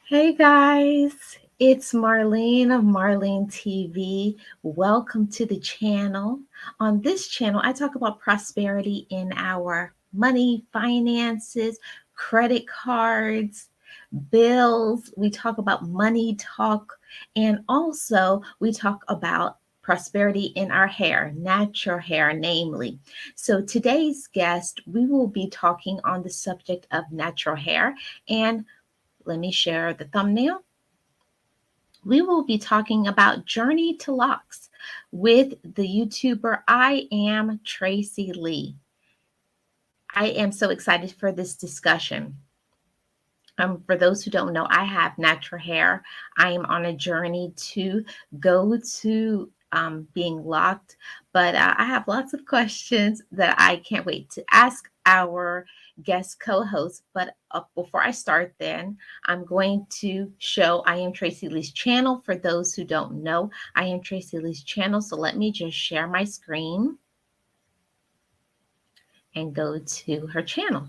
Hey guys, it's Marlene of Marlene TV. Welcome to the channel. On this channel, I talk about prosperity in our money, finances, credit cards, bills. We talk about money talk, and also we talk about prosperity in our hair, natural hair, namely. So today's guest, we will be talking on the subject of natural hair and let me share the thumbnail. We will be talking about Journey to Locks with the YouTuber I Am Tracy Lee. I am so excited for this discussion. For those who don't know, I have natural hair. I am on a journey to go to being locked, but I have lots of questions that I can't wait to ask our guest co-host. But before I start, then I'm going to show I Am Tracy Lee's channel. For those who don't know, I Am Tracy Lee's channel. So let me just share my screen and go to her channel.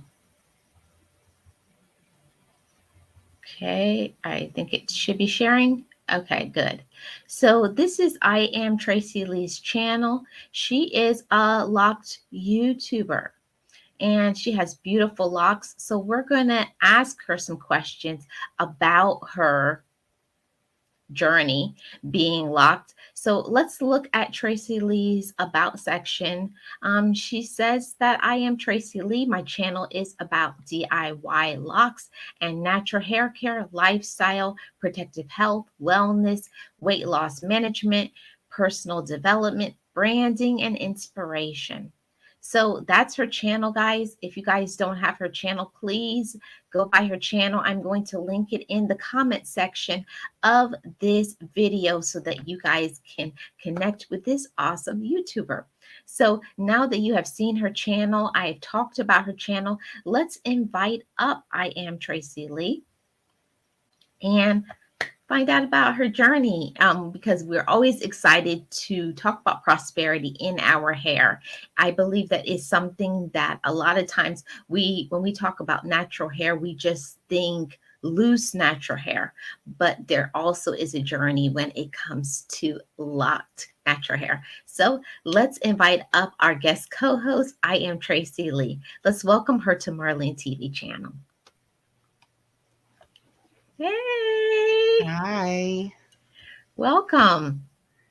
Okay, I think it should be sharing. Okay, good. So this is I Am Tracy Lee's channel. She is a locked YouTuber and she has beautiful locks. So we're going to ask her some questions about her journey being locked. So let's look at Tracy Lee's about section. She says that I am Tracy Lee. My channel is about DIY locks and natural hair care, lifestyle, protective health, wellness, weight loss management, personal development, branding, and inspiration. So that's her channel, guys. If you guys don't have her channel, please go by her channel. I'm going to link it in the comment section of this video so that you guys can connect with this awesome YouTuber. So now that you have seen her channel, I have talked about her channel, let's invite up I Am Tracy Lee and find out about her journey because we're always excited to talk about prosperity in our hair. I believe that is something that a lot of times when we talk about natural hair, we just think loose natural hair, but there also is a journey when it comes to locked natural hair. So let's invite up our guest co-host. I Am Tracy Lee. Let's welcome her to Marlene TV channel. Hey, Hi. welcome.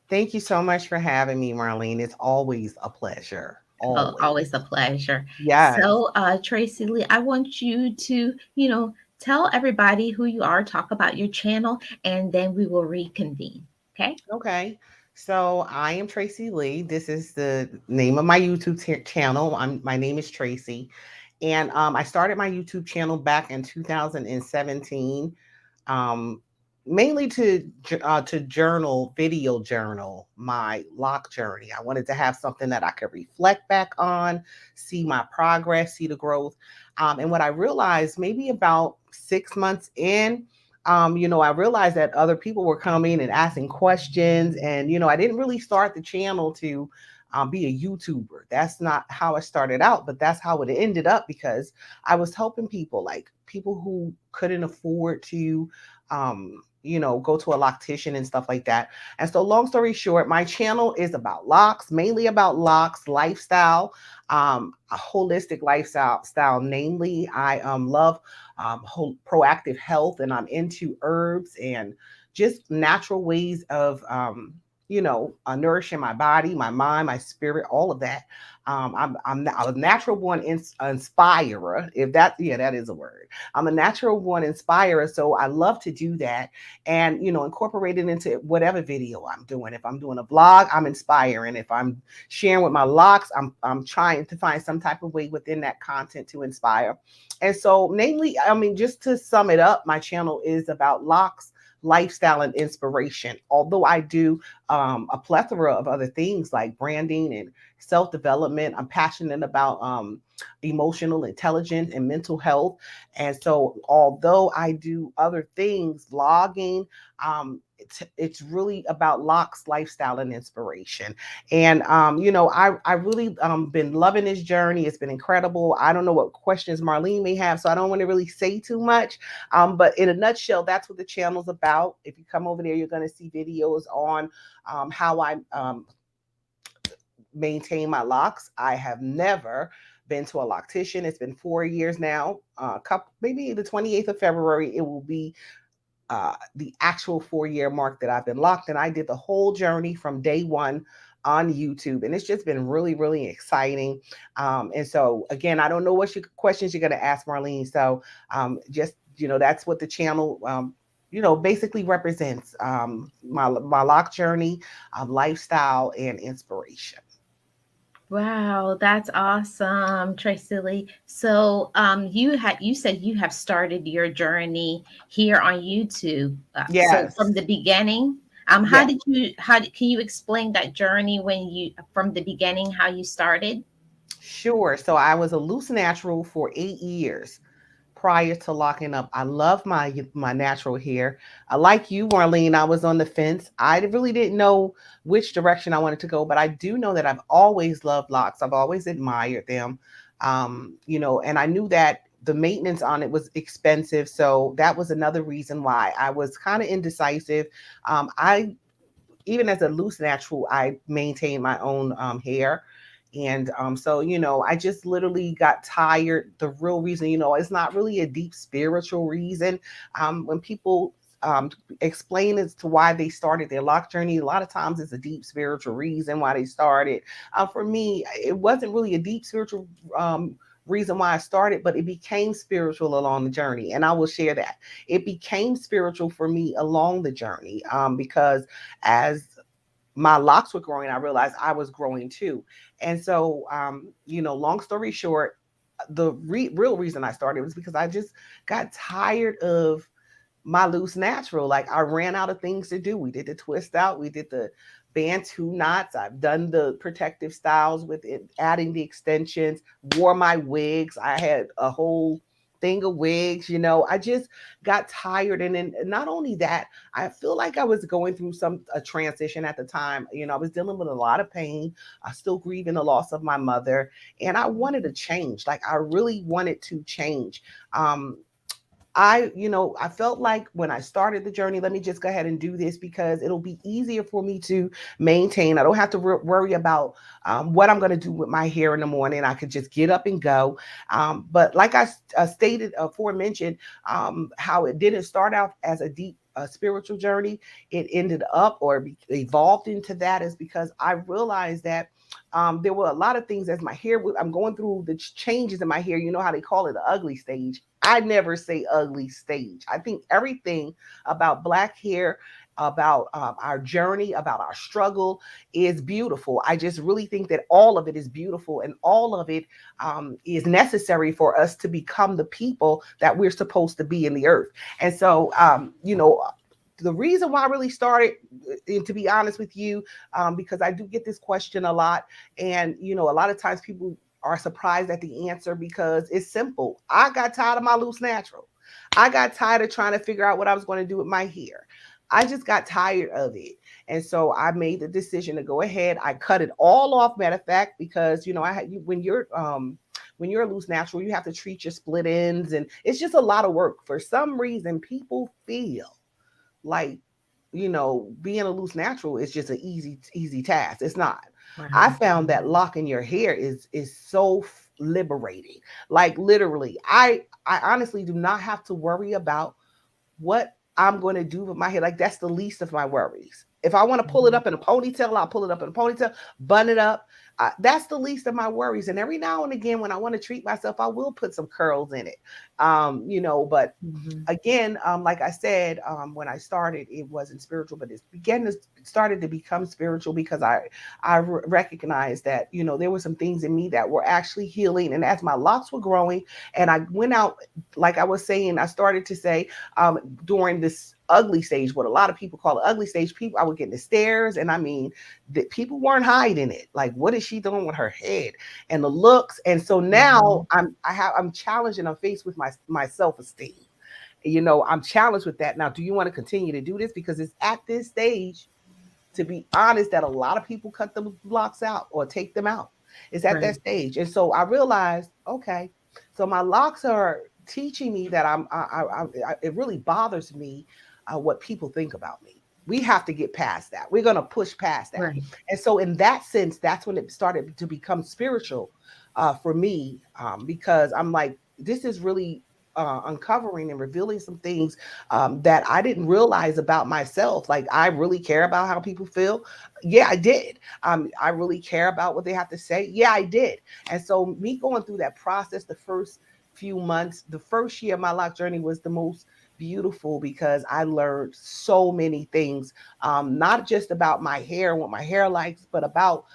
Thank you so much for having me, Marlene. It's always a pleasure. Oh, always Always. a pleasure. Yes. So, Tracy Lee, I want you to, tell everybody who you are, talk about your channel, and then we will reconvene. Okay? Okay. So I am Tracy Lee. This is the name of my YouTube channel. My name is Tracy. And I started my YouTube channel back in 2017. um, Mainly to video journal my lock journey. I wanted to have something that I could reflect back on, see my progress, see the growth. And what I realized maybe about 6 months in, I realized that other people were coming and asking questions, and I didn't really start the channel to be a YouTuber. That's not how I started out, but that's how it ended up because I was helping people, like people who couldn't afford to, go to a loctician and stuff like that. And so, long story short, my channel is about locks, mainly about locks, lifestyle, a holistic lifestyle. Namely, I love proactive health, and I'm into herbs and just natural ways of nourishing my body, my mind, my spirit, all of that. I'm a natural born inspirer. If that, yeah, that is a word. I'm a natural born inspirer, so I love to do that, and incorporate it into whatever video I'm doing. If I'm doing a vlog, I'm inspiring. If I'm sharing with my locks, I'm trying to find some type of way within that content to inspire. And so, namely, I mean, just to sum it up, my channel is about locks, lifestyle, and inspiration. Although I do a plethora of other things like branding and self development, I'm passionate about emotional intelligence and mental health. And so, although I do other things, vlogging, it's really about Locke's lifestyle and inspiration. And I really been loving this journey. It's been incredible. I don't know what questions Marlene may have, so I don't want to really say too much. But in a nutshell, that's what the channel's about. If you come over there, you're going to see videos on how I maintain my locks. I have never been to a loctician. It's been 4 years now. Couple, maybe the 28th of February, it will be the actual 4 year mark that I've been locked. And I did the whole journey from day one on YouTube. And it's just been really, really exciting. And so, again, I don't know what questions you're going to ask, Marlene. So just, that's what the channel. Basically represents my lock journey, lifestyle, and inspiration. Wow, that's awesome, Tracy Lee. So, you said you have started your journey here on YouTube. So Yes. from the beginning, how Yes. did you can you explain that journey when you from the beginning how you started? Sure. So I was a loose natural for 8 years prior to locking up. I love my natural hair. Like you, Marlene, I was on the fence. I really didn't know which direction I wanted to go, but I do know that I've always loved locks. I've always admired them. And I knew that the maintenance on it was expensive. So that was another reason why I was kind of indecisive. I Even as a loose natural, I maintain my own hair. And so, I just literally got tired. The real reason, it's not really a deep spiritual reason. When people explain as to why they started their lock journey, a lot of times it's a deep spiritual reason why they started. For me, it wasn't really a deep spiritual reason why I started, but it became spiritual along the journey. And I will share that. It became spiritual for me along the journey because as my locks were growing, I realized I was growing too. And so, long story short, the real reason I started was because I just got tired of my loose natural. Like I ran out of things to do. We did the twist out, we did the bantu knots. I've done the protective styles with it, adding the extensions, wore my wigs. I had a whole thing of wigs. I just got tired. And then not only that, I feel like I was going through a transition at the time. I was dealing with a lot of pain. I still grieving the loss of my mother. And I wanted to change. Like I really wanted to change. I felt like when I started the journey, let me just go ahead and do this because it'll be easier for me to maintain. I don't have to worry about what I'm going to do with my hair in the morning. I could just get up and go. But like I stated aforementioned, how it didn't start out as a deep spiritual journey, it ended up or evolved into that is because I realized that there were a lot of things as my hair, I'm going through the changes in my hair. You know how they call it the ugly stage. I never say ugly stage. I think everything about Black hair, about our journey, about our struggle is beautiful. I just really think that all of it is beautiful and all of it is necessary for us to become the people that we're supposed to be in the earth. And so, the reason why I really started, and to be honest with you, because I do get this question a lot, and a lot of times people are surprised at the answer because it's simple. I got tired of my loose natural. I got tired of trying to figure out what I was going to do with my hair. I just got tired of it. And so I made the decision to go ahead. I cut it all off, matter of fact, because when you're a loose natural, you have to treat your split ends and it's just a lot of work. For some reason, people feel like being a loose natural is just an easy task. It's not. I Right. found that locking your hair is so liberating. Like literally, I honestly do not have to worry about what I'm going to do with my hair. Like that's the least of my worries. If I want to pull it Mhm. up in a ponytail, I'll pull it up in a ponytail, bun it up. That's the least of my worries. And every now and again, when I want to treat myself, I will put some curls in it. But Mhm. again, like I said, when I started, it wasn't spiritual, but it started to become spiritual because I recognized that there were some things in me that were actually healing, and as my locks were growing, and I went out, like I was saying, I started to say during this ugly stage, what a lot of people call the ugly stage, people I would get in the stares, and I mean, that people weren't hiding it. Like, what is she doing with her head and the looks? And so now Mhm. I'm challenged and I'm faced with my self esteem. I'm challenged with that. Now, do you want to continue to do this? Because it's at this stage, to be honest, that a lot of people cut the blocks out or take them out. It's at that Right. stage. And so I realized, okay, so my locks are teaching me that it really bothers me what people think about me. We have to get past that. We're going to push past that. Right. And so, in that sense, that's when it started to become spiritual for me, because I'm like, this is really uncovering and revealing some things that I didn't realize about myself. Like, I really care about how people feel. Yeah, I did. I really care about what they have to say. Yeah, I did. And so, me going through that process, the first few months, the first year of my lock journey was the most beautiful because I learned so many things, not just about my hair and what my hair likes, but about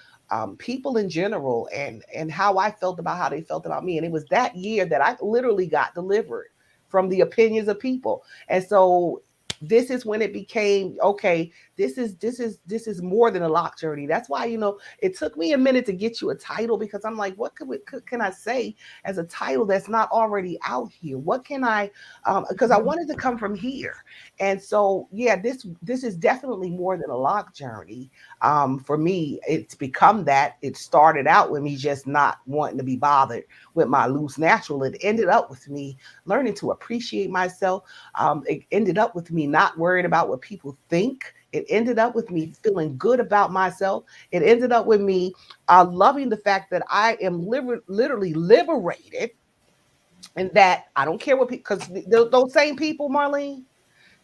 people in general, and how I felt about how they felt about me. And it was that year that I literally got delivered from the opinions of people. And so this is when it became okay. This is more than a lock journey. That's why, it took me a minute to get you a title, because I'm like, what can I say as a title that's not already out here? What can I? Because I wanted to come from here. And so, yeah, this is definitely more than a lock journey. For me, it's become that. It started out with me just not wanting to be bothered with my loose natural. It ended up with me learning to appreciate myself. It ended up with me not worried about what people think. It ended up with me feeling good about myself. It ended up with me loving the fact that I am literally liberated, and that I don't care what people, because those same people, Marlene,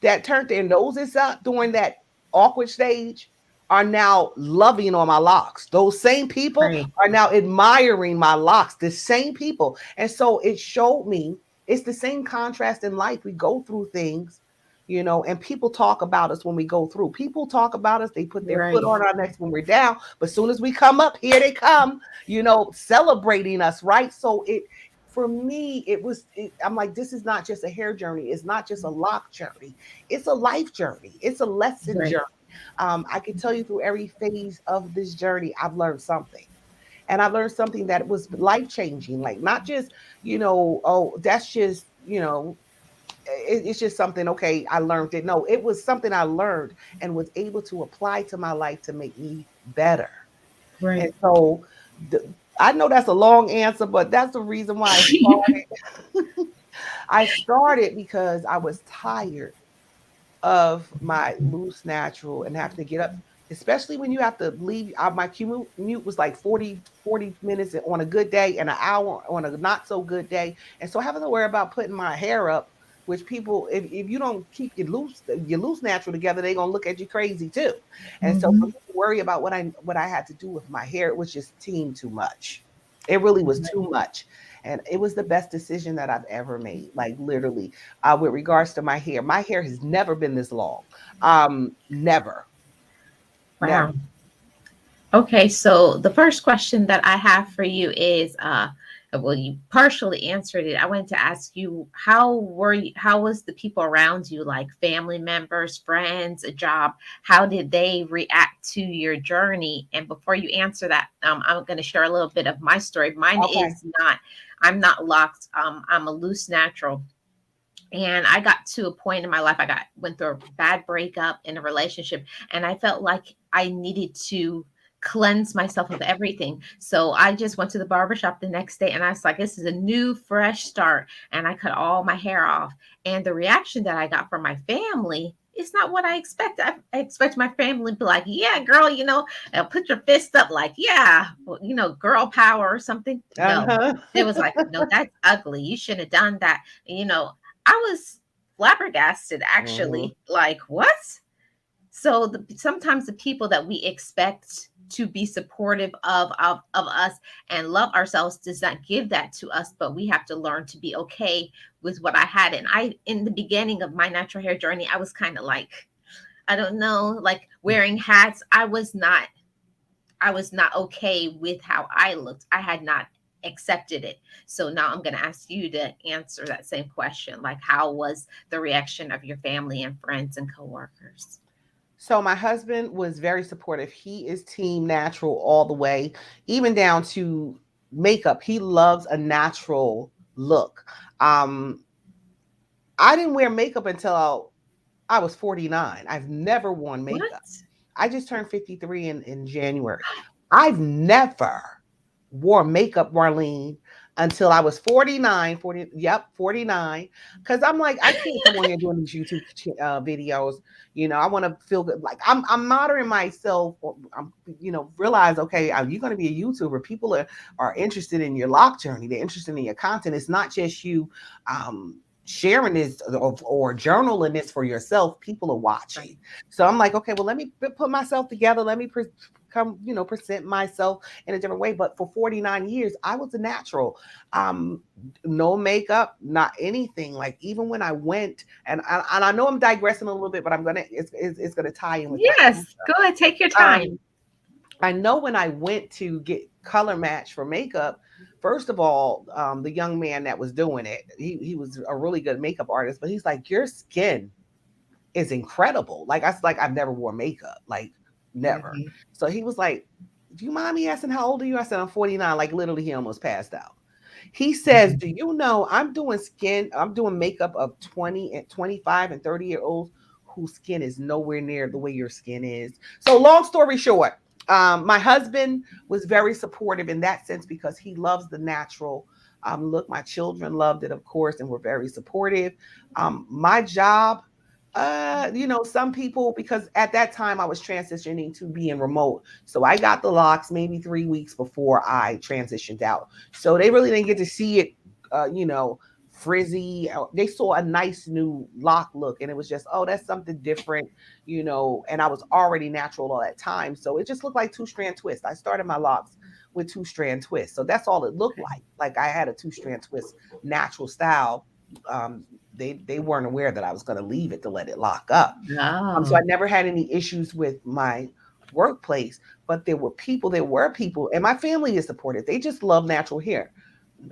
that turned their noses up during that awkward stage are now loving on my locks. Those same people Right. are now admiring my locks, the same people. And so it showed me it's the same contrast in life. We go through things, and people talk about us when we go through. People talk about us, they put their foot Right. on our necks when we're down. But as soon as we come up, here they come, celebrating us, right? So for me, I'm like, this is not just a hair journey. It's not just a lock journey. It's a life journey. It's a lesson Right. journey. I can tell you through every phase of this journey, I've learned something. And I've learned something that was life changing. Like, not just, oh, that's just, it's just something, okay, I learned it. No, it was something I learned and was able to apply to my life to make me better. And Right. so, the, I know that's a long answer, but that's the reason why I started. I started because I was tired of my loose natural and having to get up, especially when you have to leave. My commute was like 40 minutes on a good day and an hour on a not so good day. And so having to worry about putting my hair up, which people, if you don't keep your loose natural together, they're gonna look at you crazy too. And so for Hmm. me to worry about what I had to do with my hair, it was just too much. It really was too much. And it was the best decision that I've ever made. Like, literally, with regards to my hair has never been this long. Never, never. Wow. Okay, so the first question that I have for you is well, you partially answered it. I wanted to ask you, how was the people around you, like family members, friends, a job, how did they react to your journey? And before you answer that, I'm going to share a little bit of my story. Mine Okay. is not, I'm not locked. I'm a loose natural, and I got to a point in my life, I got went through a bad breakup in a relationship, and I felt like I needed to cleanse myself of everything. So I just went to the barbershop the next day, and I was like, this is a new fresh start. And I cut all my hair off. And the reaction that I got from my family, it's not what I expect. I expect my family to be like, yeah, girl, and put your fist up, like, yeah, well, girl power or something. No, Uh-huh. it was like, no, that's ugly. You shouldn't have done that. I was flabbergasted, Mhm. actually. Like, what? So sometimes the people that we expect to be supportive of us and love ourselves does not give that to us, but we have to learn to be okay with what I had. And in the beginning of my natural hair journey, I was kind of like, I don't know, like wearing hats. I was not okay with how I looked. I had not accepted it. So now I'm going to ask you to answer that same question. Like, how was the reaction of your family and friends and coworkers? So my husband was very supportive. He is team natural all the way, even down to makeup. He loves a natural look. Um, I didn't wear makeup until I was 49. I've never worn makeup. What? I just turned 53 in January. I've never wore makeup, Marlene, until I was 49, 40, yep, 49. Because I'm like, I can't come on here doing these YouTube videos. I want to feel good. Like I'm monitoring myself. I'm, realize, okay, are you going to be a YouTuber? People are interested in your lock journey. They're interested in your content. It's not just you sharing this or journaling this for yourself. People are watching. Right. So I'm like, okay, well, let me put myself together. Let me come, present myself in a different way. But for 49 years, I was a natural. Um, no makeup, not anything. Like even when I went, and I know I'm digressing a little bit, but it's gonna tie in with my Yes. answer. Go ahead. Take your time. Um, I know when I went to get color match for makeup, first of all, the young man that was doing it, he was a really good makeup artist, but he's like, your skin is incredible. Like I was like, I've never wore makeup, like never. Mhm. So he was like, do you mind me asking how old are you? I said, I'm 49. Like literally, he almost passed out. He says, do you know I'm doing makeup of 20 and 25 and 30-year olds whose skin is nowhere near the way your skin is. So long story short, my husband was very supportive in that sense because he loves the natural look. My children loved it, of course, and were very supportive. My job, some people, because at that time I was transitioning to being remote. So I got the locks maybe 3 weeks before I transitioned out. So they really didn't get to see it, frizzy. They saw a nice new lock look, and it was just, oh, that's something different, And I was already natural all that time, so it just looked like two-strand twist. I started my locks with two-strand twist, so that's all it looked Okay. like. Like I had a two-strand twist natural style. Um, they weren't aware that I was going to leave it to let it lock up. So I Oh. never had any issues with my workplace, but there were people, and my family is supportive. They just love natural hair.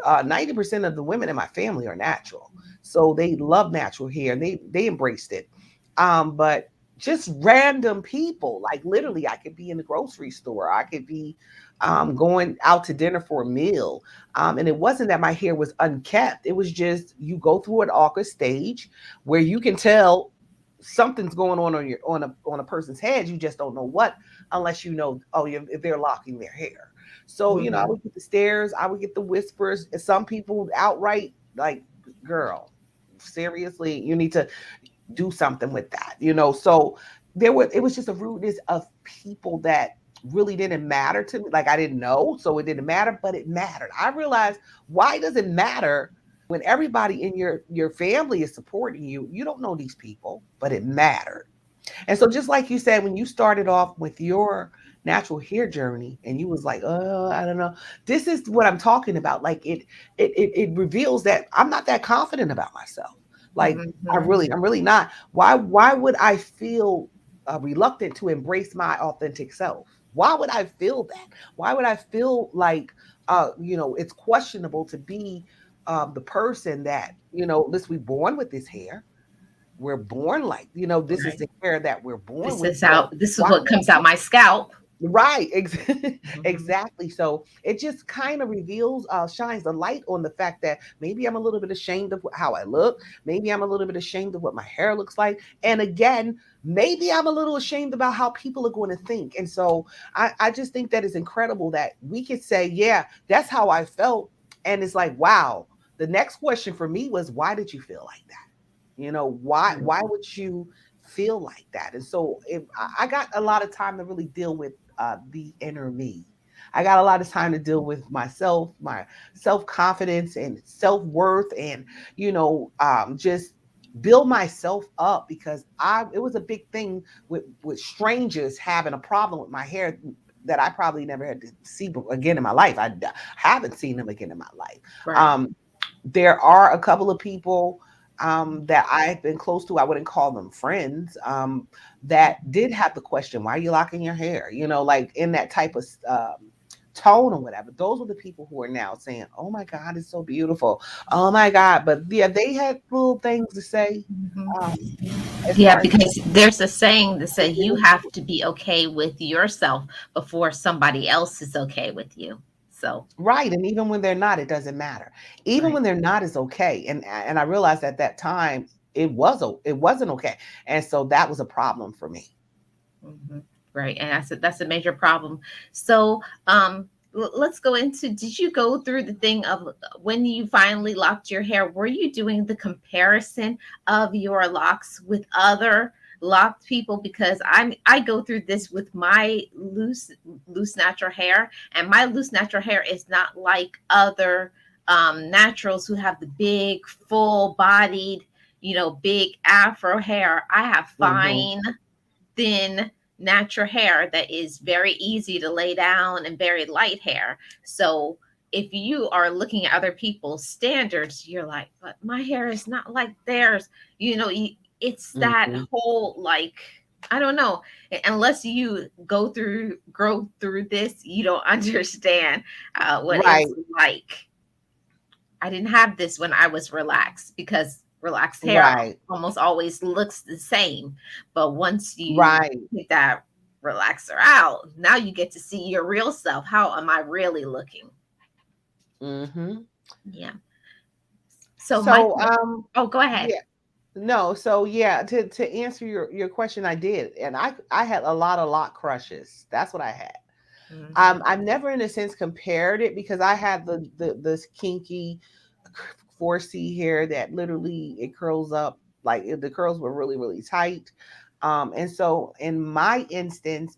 90% of the women in my family are natural. So they love natural hair. They embraced it. But just random people, like literally, I could be in the grocery store. I could be going out to dinner for a meal. And it wasn't that my hair was unkept. It was just you go through an awkward stage where you can tell something's going on your on a person's head. You just don't know what unless you know, oh, if they're locking their hair. So, I Mhm. would get the stares, I would get the whispers, and some people outright like, girl, seriously, you need to do something with that. So it was just a rudeness of people that really didn't matter to me. Like I didn't know, so it didn't matter, but it mattered. I realized, why does it matter when everybody in your family is supporting you? You don't know these people, but it mattered. And so just like you said, when you started off with your natural hair journey and you was like, I don't know, this is what I'm talking about. Like it reveals that I'm not that confident about myself. Like Mhm. I'm really not. Why would I feel reluctant to embrace my authentic self? Why would I feel that? Why would I feel like it's questionable to be the person that, listen, we born with this hair. We're born like, this is Right. the hair that we're born This with. is So how. This is why what comes out my scalp. right, Mhm. exactly. So it just kind of reveals, shines the light on the fact that maybe I'm a little bit ashamed of how I look. Maybe I'm a little bit ashamed of what my hair looks like. And again, maybe I'm a little ashamed about how people are going to think. And so I just think that it's incredible that we could say, yeah, that's how I felt. And it's like, wow. The next question for me was, why did you feel like that? Right. Why would you feel like that? And so if I got a lot of time to really deal with the inner me. I got a lot of time to deal with myself, my self-confidence and self-worth, and just build myself up, because I it was a big thing with strangers having a problem with my hair that I probably never had to see again in my life. I haven't seen them again in my life. Right. um there are a couple of people that I've been close to. I wouldn't call them friends. That did have the question, "Why are you locking your hair?" Like in that type of tone or whatever. Those are the people who are now saying, "Oh my God, it's so beautiful. Oh my God!" But yeah, they had little things to say Mhm. um, as Yeah, far as because there's a saying that says you have to be okay with yourself before somebody else is okay with you. So, right, and even when they're not, it doesn't matter. Even right. when they're not is okay. And I realized at that time, it wasn't okay. And so that was a problem for me. Mhm. Right, and that's a major problem. So, let's go into. Did you go through the thing of when you finally locked your hair? Were you doing the comparison of your locks with other locked people? Because I go through this with my loose natural hair, and my loose natural hair is not like other naturals who have the big, full bodied, big afro hair. I have Hmm. fine, thin, natural hair that is very easy to lay down and very light hair. So if you are looking at other people's standards, you're like, but my hair is not like theirs. It's that Hmm. whole like, I don't know. Unless you grow through this, you don't understand what Right, it's like. I didn't have this when I was relaxed, because relaxed hair right, almost always looks the same. But once you right. take that relaxer out, now you get to see your real self. How am I really looking? Hmm. Yeah. So my So oh, go ahead. yeah. No, so yeah, to answer your question, I did. And I had a lot of lock crushes. That's what I had. Hmm. I've never in a sense compared it because I had the this kinky 4C hair that literally it curls up, like the curls were really really tight. And so in my instance,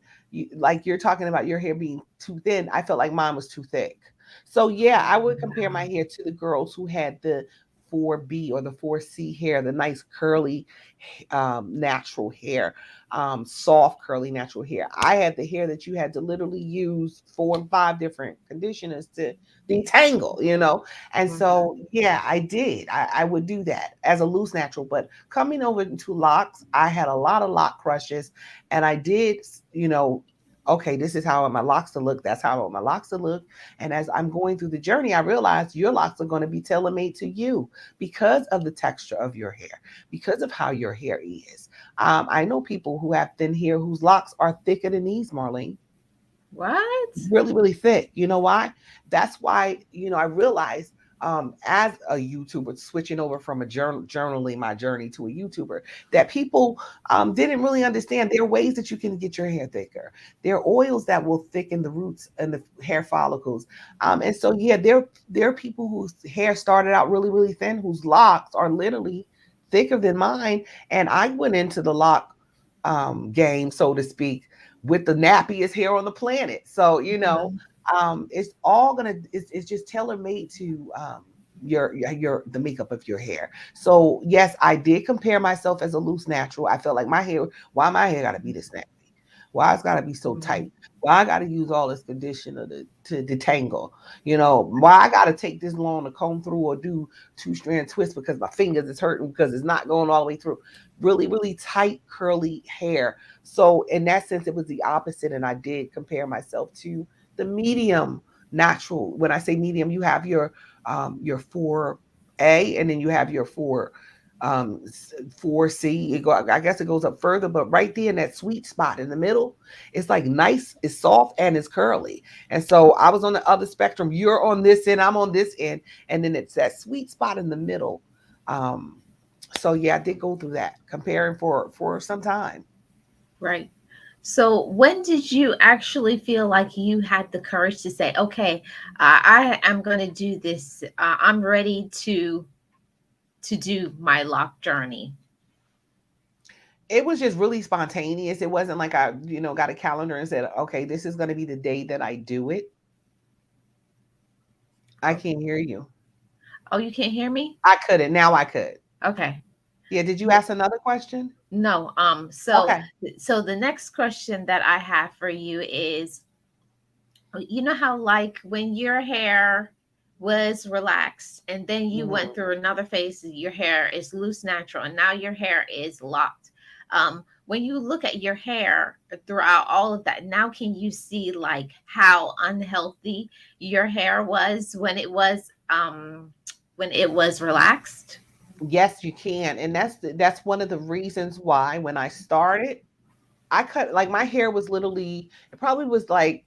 like you're talking about your hair being too thin, I felt like mine was too thick. So yeah, I would compare my hair to the girls who had the 4B or the 4C hair, the nice curly natural hair, soft curly natural hair. I had the hair that you had to literally use 4 and 5 different conditioners to detangle, you know. And Hmm. so yeah, I did. I would do that as a loose natural. But coming over into locks, I had a lot of lock crushes, and I did, you know. Okay, this is how I want my locks to look. That's how I want my locks to look. And as I'm going through the journey, I realized your locks are going to be tailor made to you because of the texture of your hair, because of how your hair is. I know people who have thin hair whose locks are thicker than these, Marlene, What? really, really thick. You know why? That's why, I realized as a YouTuber, switching over from a journaling my journey to a YouTuber, that people didn't really understand there are ways that you can get your hair thicker. There are oils that will thicken the roots and the hair follicles. And so, yeah, there are people whose hair started out really, really thin, whose locks are literally thicker than mine. And I went into the lock game, so to speak, with the nappiest hair on the planet. So, Mhm. it's all gonna it's just tailor made to your the makeup of your hair. So yes, I did compare myself as a loose natural. I felt like my hair, why my hair gotta be this nappy? Why it's gotta be so tight? Mhm. Why I gotta use all this conditioner to detangle? Why I gotta take this long to comb through or do 2-strand twists because my fingers is hurting because it's not going all the way through. Really, really tight, curly hair. So in that sense, it was the opposite, and I did compare myself to the medium natural. When I say medium, you have your 4A, and then you have your 4C. I guess it goes up further, but right there in that sweet spot in the middle, it's like nice, it's soft, and it's curly. And so I was on the other spectrum. You're on this end, I'm on this end, and then it's that sweet spot in the middle. Um, so yeah, I did go through that comparing for some time. Right. So when did you actually feel like you had the courage to say, okay, I am going to do this. I'm ready to do my lock journey. It was just really spontaneous. It wasn't like I, got a calendar and said, okay, this is going to be the day that I do it. I Okay. can't hear you. Oh, you can't hear me? I couldn't. Now I could. Okay. Yeah. Did you ask another question? No. Okay. So the next question that I have for you is, you know how like when your hair was relaxed and then you went Mhm. through another phase, your hair is loose natural and now your hair is locked. When you look at your hair throughout all of that, now can you see like how unhealthy your hair was when it was relaxed? Yes, you can, and that's one of the reasons why when I started, I cut like my hair was literally it probably was like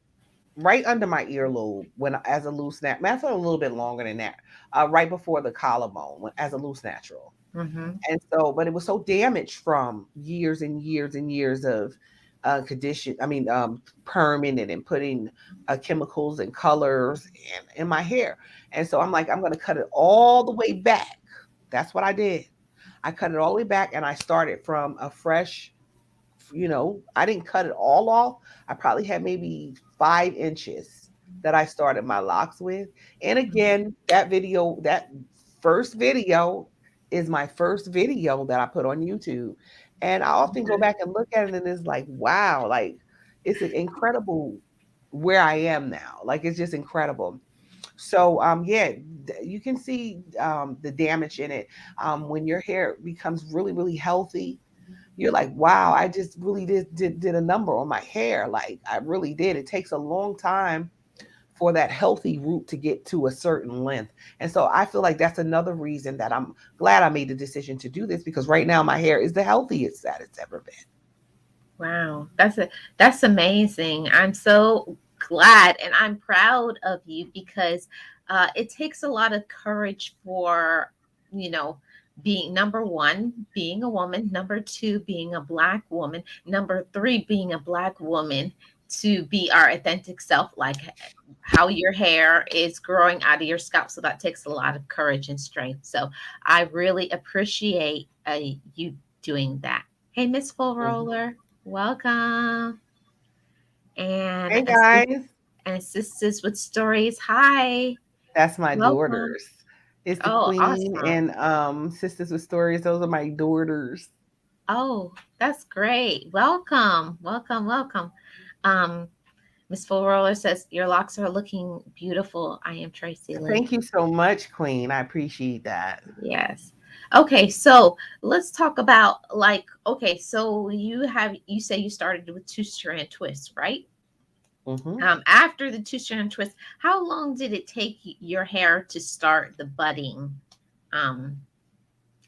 right under my earlobe when as a loose nat. Matter a little bit longer than that. Right before the collarbone when, as a loose natural. Mm-hmm. And so, but it was so damaged from years and years and years of condition. I mean, perming it and putting chemicals and colors in my hair. And so I'm like, I'm going to cut it all the way back. That's what I did. I cut it all the way back and I started from a fresh, I didn't cut it all off. I probably had maybe 5 inches that I started my locks with. And again, that first video is my first video that I put on YouTube. And I often go back and look at it and it's like, wow, like it's incredible where I am now. Like it's just incredible. So yeah, you can see the damage in it when your hair becomes really, really healthy. You're like, wow, I just really did a number on my hair. Like I really did. It takes a long time for that healthy root to get to a certain length. And so I feel like that's another reason that I'm glad I made the decision to do this because right now my hair is the healthiest that it's ever been. Wow, that's amazing. I'm so glad and I'm proud of you because it takes a lot of courage for, you know, being number one, being a woman, number two, being a black woman, number three, being a black woman to be our authentic self, like how your hair is growing out of your scalp. So that takes a lot of courage and strength. So I really appreciate you doing that. Hey, Miss Full Mhm. Roller. Welcome. And Hey guys, Sisters with Stories. Hi. that's my Welcome. daughters. It's the Oh, Queen awesome. and Sisters with Stories. Those are my daughters. Oh, that's great. Welcome. Welcome. Welcome. Um, Miss Full Roller says, your locks are looking beautiful. I am Tracy Lee. Thank you so much, Queen. I appreciate that. Yes. Okay, so let's talk about like, okay, so you say you started with two strand twists, right? Hmm. After the two strand twist, how long did it take your hair to start the budding? Um,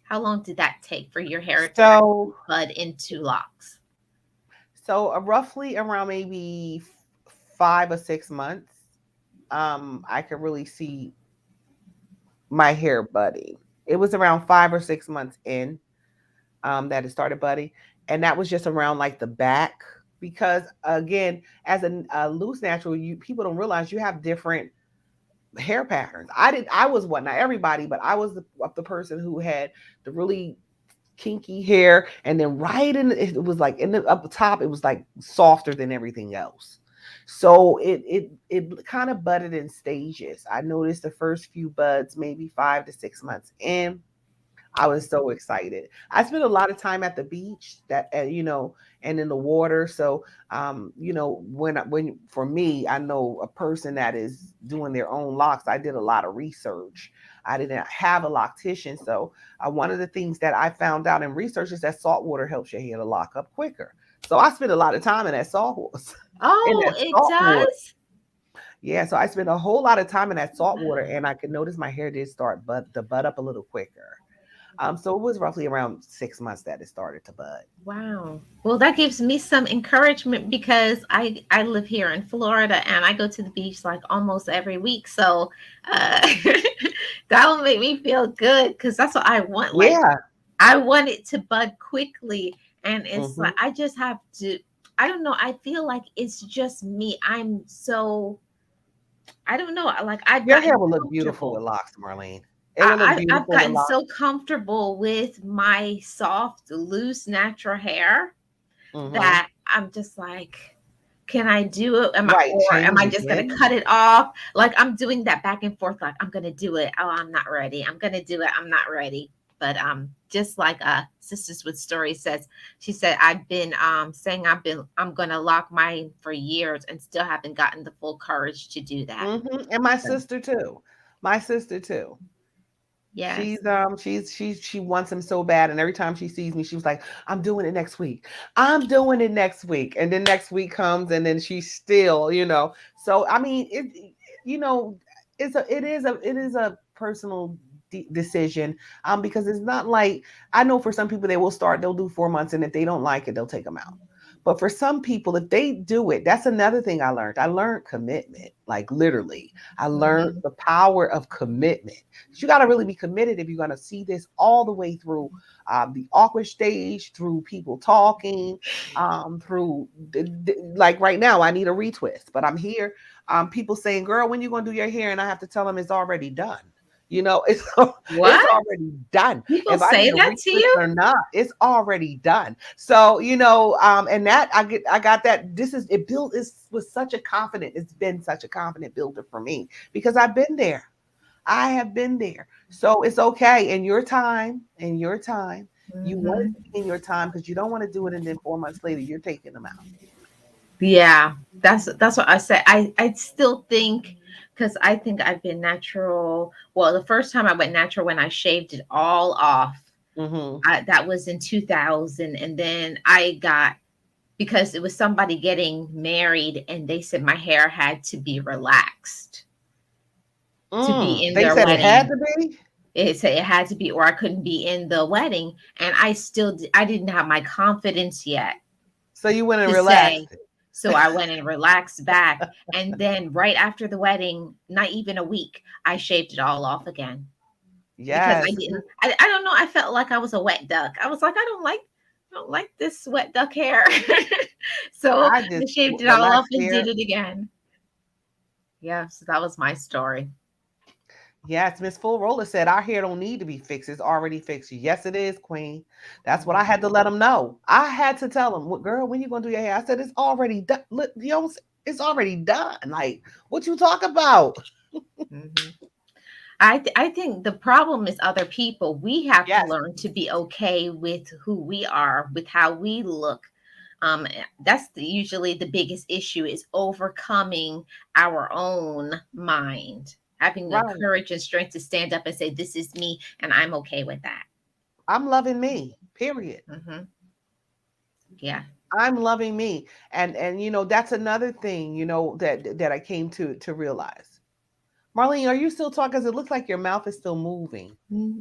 how long did that take for your hair to So actually bud into locks? roughly around maybe 5 or 6 months, I could really see my hair budding. It was around 5 or 6 months in that it started budding, and that was just around like the back because again, as a loose natural, you people don't realize you have different hair patterns. I was what not everybody, but I was the person who had the really kinky hair, and then right in it was like in the up top, it was like softer than everything else. So it kind of budded in stages. I noticed the first few buds maybe 5 to 6 months in. I was so excited. I spent a lot of time at the beach that and in the water. So when for me, I know a person that is doing their own locks. I did a lot of research. I didn't have a loctician, so one of the things that I found out in research is that salt water helps your hair to lock up quicker. So I spent a lot of time in that salt in Oh, that it salt water. does? Yeah, so I spent a whole lot of time in that salt water, Wow. and I could notice my hair did start to bud up a little quicker. So it was roughly around 6 months that it started to bud. Wow. Well, that gives me some encouragement because I live here in Florida and I go to the beach like almost every week. So that will make me feel good because that's what I want. Like Yeah. I want it to bud quickly, and it's like Hmm. I just have to. I don't know. I feel like it's just me. I'm so I don't know. Like I've Your hair gotten will look beautiful with comfortable. locks, Marlene. It will look I've beautiful with gotten locks. so comfortable with my soft, loose, natural hair Hmm. that I'm just like, can I do it? Right. Or am Change I just gonna again. cut it off? Like I'm doing that back and forth. Like I'm gonna do it. Oh, I'm not ready. I'm gonna do it. I'm not ready. But just like Sisters with Stories says, she said I've been saying I'm gonna lock mine for years and still haven't gotten the full courage to do that. And my So, sister too. My sister too. yes. She wants him so bad, and every time she sees me, she was like, "I'm doing it next week. I'm doing it next week." And then next week comes, and then she's still, So I mean, you know, it is a personal decision, because it's not like I know for some people they will start, they'll do 4 months, and if they don't like it, they'll take them out. But for some people, if they do it, that's another thing I learned. I learned commitment, like literally. I learned Mhm. the power of commitment. You got to really be committed if you're going to see this all the way through the awkward stage, through people talking, through like right now, I need a retwist, but I'm here. People saying, "Girl, when you going to do your hair?" And I have to tell them it's already done. It's it's What? already done. People If I say need a that to retwist you? or not, it's already done. So, and that I got that. This is it built is was such a confident, it's been such a confident builder for me because I've been there. I have been there. So it's okay in your time. You want it Mhm. to be in your time because you don't want to do it and then 4 months later you're taking them out. Yeah, that's what I said. I still think, because I think I've been natural. Well, the first time I went natural when I shaved it all off, Hmm. that was in 2000, and then I got, because it was somebody getting married, and they said my hair had to be relaxed to be in They their said it had wedding. to be. It said it had to be, or I couldn't be in the wedding, and I didn't have my confidence yet So you went and to say. relaxed it. So I went and relaxed back. And then right after the wedding, not even a week, I shaved it all off again because Yes. I don't know. I felt like I was a wet duck. I was like, I don't like this wet duck hair. So I I just shaved it all off relaxed and did there. it again. Yeah. So that was my story. Yes, Miss Full Roller said our hair don't need to be fixed. It's already fixed. Yes, it is, Queen. That's what I Mhm. had to let them know. I had to tell them, girl, when you gonna do your hair? I said it's already done. Look, it's already done. Like, what you talk about? Mhm. I think the problem is other people. We have to Yes, learn to be okay with who we are, with how we look. That's usually the biggest issue, is overcoming our own mind, having the right. courage and strength to stand up and say, "This is me, and I'm okay with that." I'm loving me. Period. Hmm. Yeah. I'm loving me. And that's another thing, that I came to realize. Marlene, are you still talking? Because it looks like your mouth is still moving.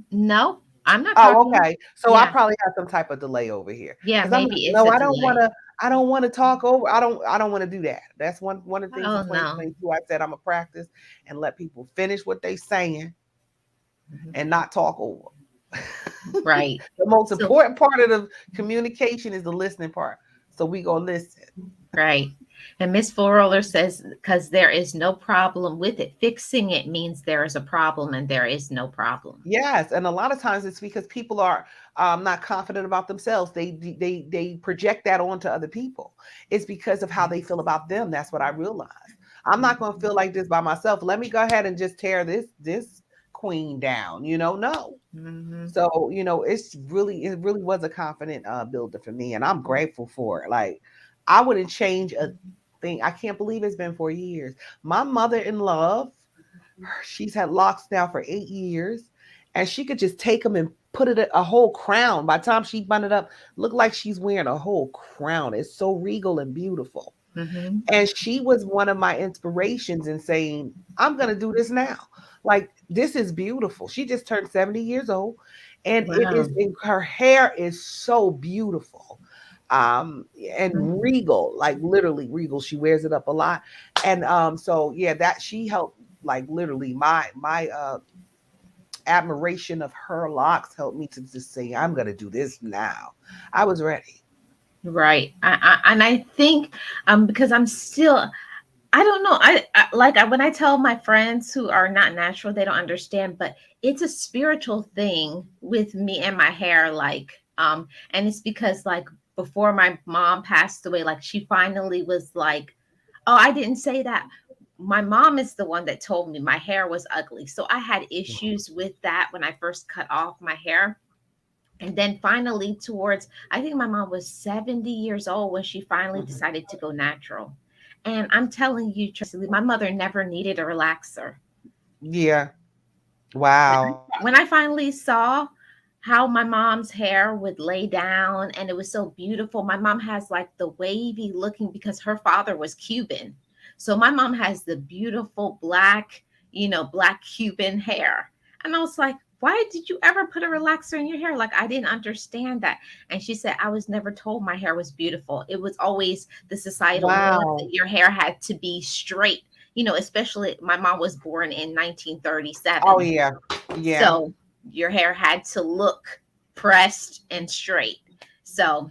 No, I'm not Oh, talking. okay. So I Yeah. probably have some type of delay over here. Yeah. Because I'm like, Maybe it's no, a I don't want delay. to. I don't want to talk over. I don't want to do that. That's one of the things in Oh, no. 2022 I said I'm a practice and let people finish what they saying Mhm. and not talk over. Right. The most So, important part of the communication is the listening part. So we gonna listen. right. And Miss Foroller says, because there is no problem with it. Fixing it means there is a problem and there is no problem. Yes, and a lot of times it's because people are not confident about themselves. They project that onto other people. It's because of how they feel about them. That's what I realized. I'm not going to feel like this by myself. Let me go ahead and just tear this queen down. No. Hmm. So it really was a confident builder for me, and I'm grateful for it. Like I wouldn't change a thing. I can't believe it's been 4 years. My mother in love, she's had locks now for 8 years, and she could just take them and put it a whole crown. By the time she bun it up, look like she's wearing a whole crown. It's so regal and beautiful. Hmm. And she was one of my inspirations in saying, I'm gonna do this now. Like this is beautiful. She just turned 70 years old, and it Wow. is her hair is so beautiful. And Mhm. regal, like literally regal. She wears it up a lot. And so yeah, that she helped, like literally my admiration of her locks helped me to just say, I'm gonna do this now. I was ready. Right. And I think, because I'm still, I don't know. When I tell my friends who are not natural, they don't understand, but it's a spiritual thing with me and my hair. And it's because, like, before my mom passed away, like, she finally was like, "Oh, I didn't say that." My mom is the one that told me my hair was ugly. So I had issues with that when I first cut off my hair. And then finally, towards, I think my mom was 70 years old when she finally Mhm. decided to go natural. And I'm telling you, Tracy, my mother never needed a relaxer. Yeah. When Wow. when I finally saw how my mom's hair would lay down and it was so beautiful, my mom has like the wavy looking, because her father was Cuban. So my mom has the beautiful black, black Cuban hair. And I was like, why did you ever put a relaxer in your hair? Like, I didn't understand that. And she said, I was never told my hair was beautiful. It was always the societal norms that Wow. your hair had to be straight. Especially my mom was born in Oh 1937. yeah. Yeah. So your hair had to look pressed and straight. So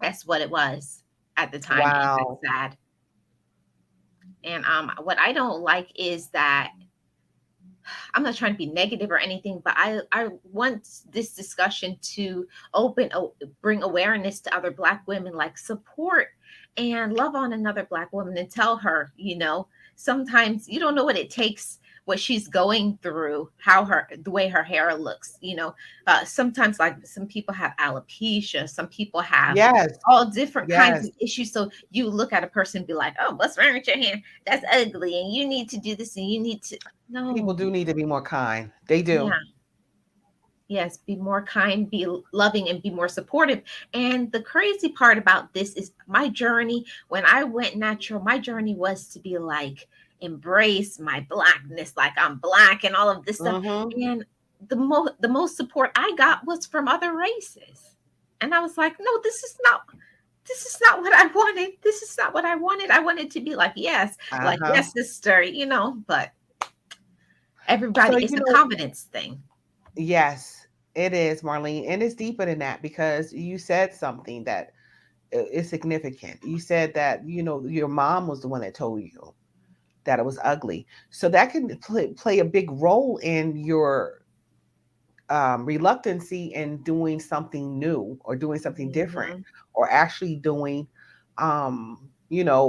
that's what it was at the time. And Wow. that's sad. And what I don't like is that I'm not trying to be negative or anything, but I want this discussion to bring awareness to other Black women, like support and love on another Black woman and tell her, sometimes you don't know what it takes, what she's going through, the way her hair looks. Sometimes, like, some people have alopecia, some people have Yes. all different kinds Yes. of issues. So you look at a person and be like, oh, what's wrong with your hair? That's ugly, and you need to do this, and you need to. People No. do need to be more kind. They do. Yeah. Yes. Be more kind, be loving, and be more supportive. And the crazy part about this is my journey. When I went natural, my journey was to be like, embrace my blackness, like I'm Black and all of this stuff. Mm-hmm. And the most support I got was from other races. And I was like, no, this is not what I wanted. This is not what I wanted. I wanted to be like, Uh-huh. yes, sister, but So everybody, it's you a know, confidence thing. yes, it is, Marlene, and it's deeper than that because you said something that is significant. You said that your mom was the one that told you that it was ugly, so that can play a big role in your reluctancy in doing something new or doing something different Mhm. or actually doing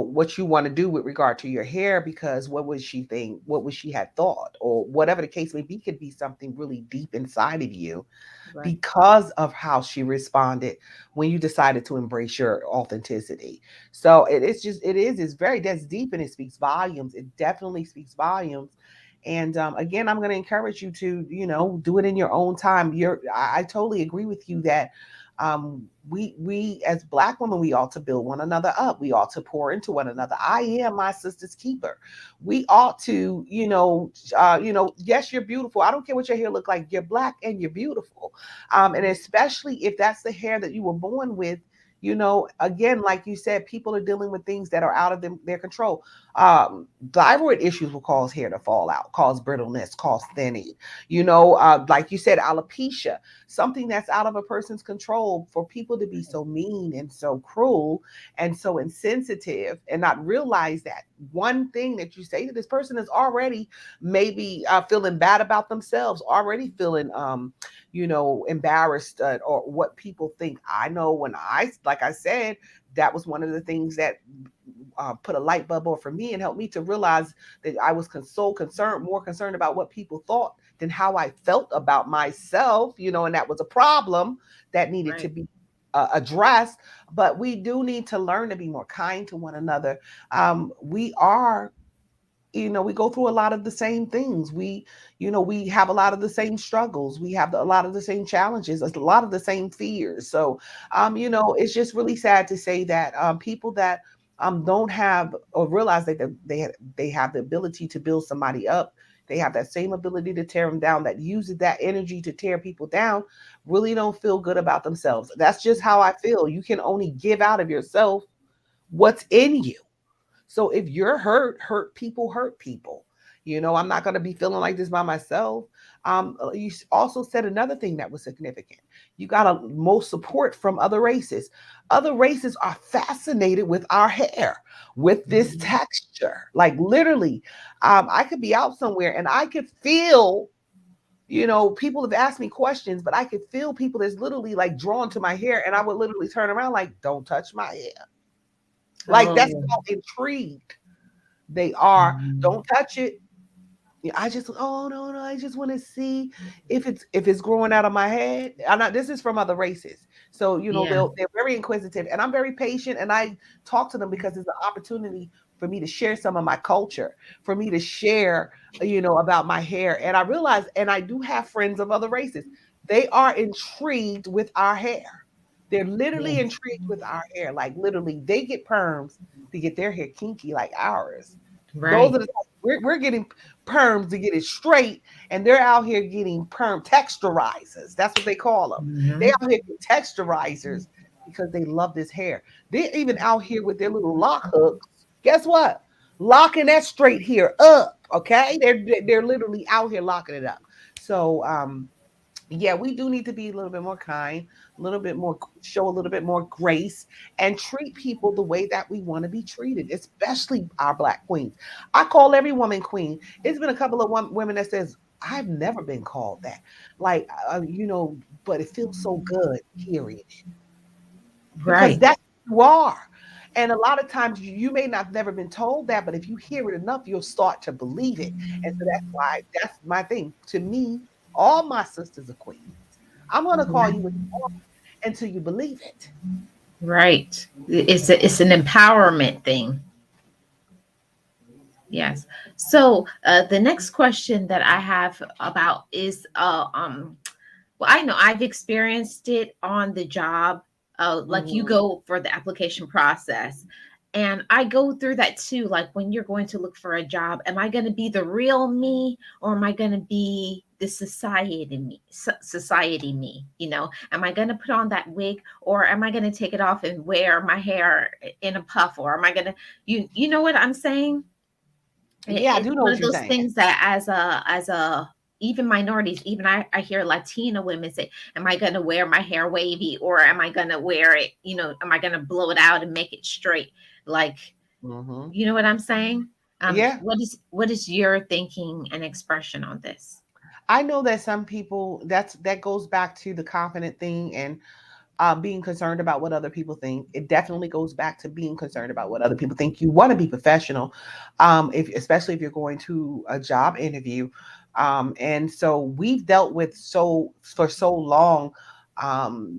what you want to do with regard to your hair, because what would she think, what would she have thought, or whatever the case may be, could be something really deep inside of you Right. because of how she responded when you decided to embrace your authenticity. So it's very, that's deep, and it speaks volumes. It definitely speaks volumes. And again, I'm going to encourage you to, do it in your own time. I totally agree with you that we as Black women, we ought to build one another up. We ought to pour into one another. I am my sister's keeper. We ought to, yes, you're beautiful. I don't care what your hair look like. You're Black and you're beautiful. And especially if that's the hair that you were born with. Again, like you said, people are dealing with things that are out of their control. Thyroid issues will cause hair to fall out, cause brittleness, cause thinning. Like you said, alopecia, something that's out of a person's control. For people to be so mean and so cruel and so insensitive and not realize that one thing that you say to this person is already maybe feeling bad about themselves, already feeling embarrassed, or what people think. I know when like I said, that was one of the things that put a light bulb on for me and helped me to realize that I was so concerned, more concerned about what people thought than how I felt about myself, and that was a problem that needed to Right. be addressed. But we do need to learn to be more kind to one another. We are, we go through a lot of the same things. We have a lot of the same struggles. We have a lot of the same challenges, a lot of the same fears. So it's just really sad to say that people that don't have or realize that they have the ability to build somebody up, they have that same ability to tear them down, that uses that energy to tear people down, really don't feel good about themselves. That's just how I feel. You can only give out of yourself what's in you. So if you're hurt people hurt people. I'm not going to be feeling like this by myself. You also said another thing that was significant. You got most support from other races. Other races are fascinated with our hair, with this Mhm. texture. Like literally, I could be out somewhere and I could feel, people have asked me questions, but I could feel people that's literally like drawn to my hair, and I would literally turn around like, "Don't touch my hair." Like that's Oh. how intrigued they are. Mhm. Don't touch it. Yeah, oh no, no, I just want to see if it's growing out of my head. I'm not, this is from other races. So, Yeah. they're very inquisitive, and I'm very patient, and I talk to them because it's an opportunity for me to share some of my culture, for me to share, about my hair. And I realize, and I do have friends of other races. They are intrigued with our hair. They're literally Yeah. intrigued with our hair. Like literally, they get perms to get their hair kinky like ours. Those Right. are the We're getting perms to get it straight, and they're out here getting perm texturizers. That's what they call them. They Mhm. out here get texturizers because they love this hair. They're even out here with their little lock hooks. Guess what? Locking that straight here up. Okay, they're literally out here locking it up. So yeah, we do need to be a little bit more kind, a little bit more, show a little bit more grace, and treat people the way that we want to be treated, especially our Black queens. I call every woman queen. It's been a couple of women that says, I've never been called that. Like, but it feels so good hearing it because Right. that's who you are. And a lot of times you may not have never been told that, but if you hear it enough, you'll start to believe it. And so that's why that's my thing. To me, all my sisters are queens. I'm gonna call you what you are until you believe it. Right. It's an empowerment thing. Yes. So the next question that I have about is well, I know I've experienced it on the job. Like you Hmm. go for the application process. And I go through that too. Like when you're going to look for a job, am I going to be the real me or am I going to be the society me? Society me, Am I going to put on that wig or am I going to take it off and wear my hair in a puff or am I going to you know what I'm saying? Yeah, I It's do know one what of you're those saying. things that as a even minorities, even I hear Latina women say, am I gonna wear my hair wavy or am I gonna wear it, am I gonna blow it out and make it straight? Like, Hmm. you know what I'm saying? Yeah, What is your thinking and expression on this? I know that some people that goes back to the confident thing and being concerned about what other people think. It definitely goes back to being concerned about what other people think. You want to be professional, if especially if you're going to a job interview. And so we've dealt with so for so long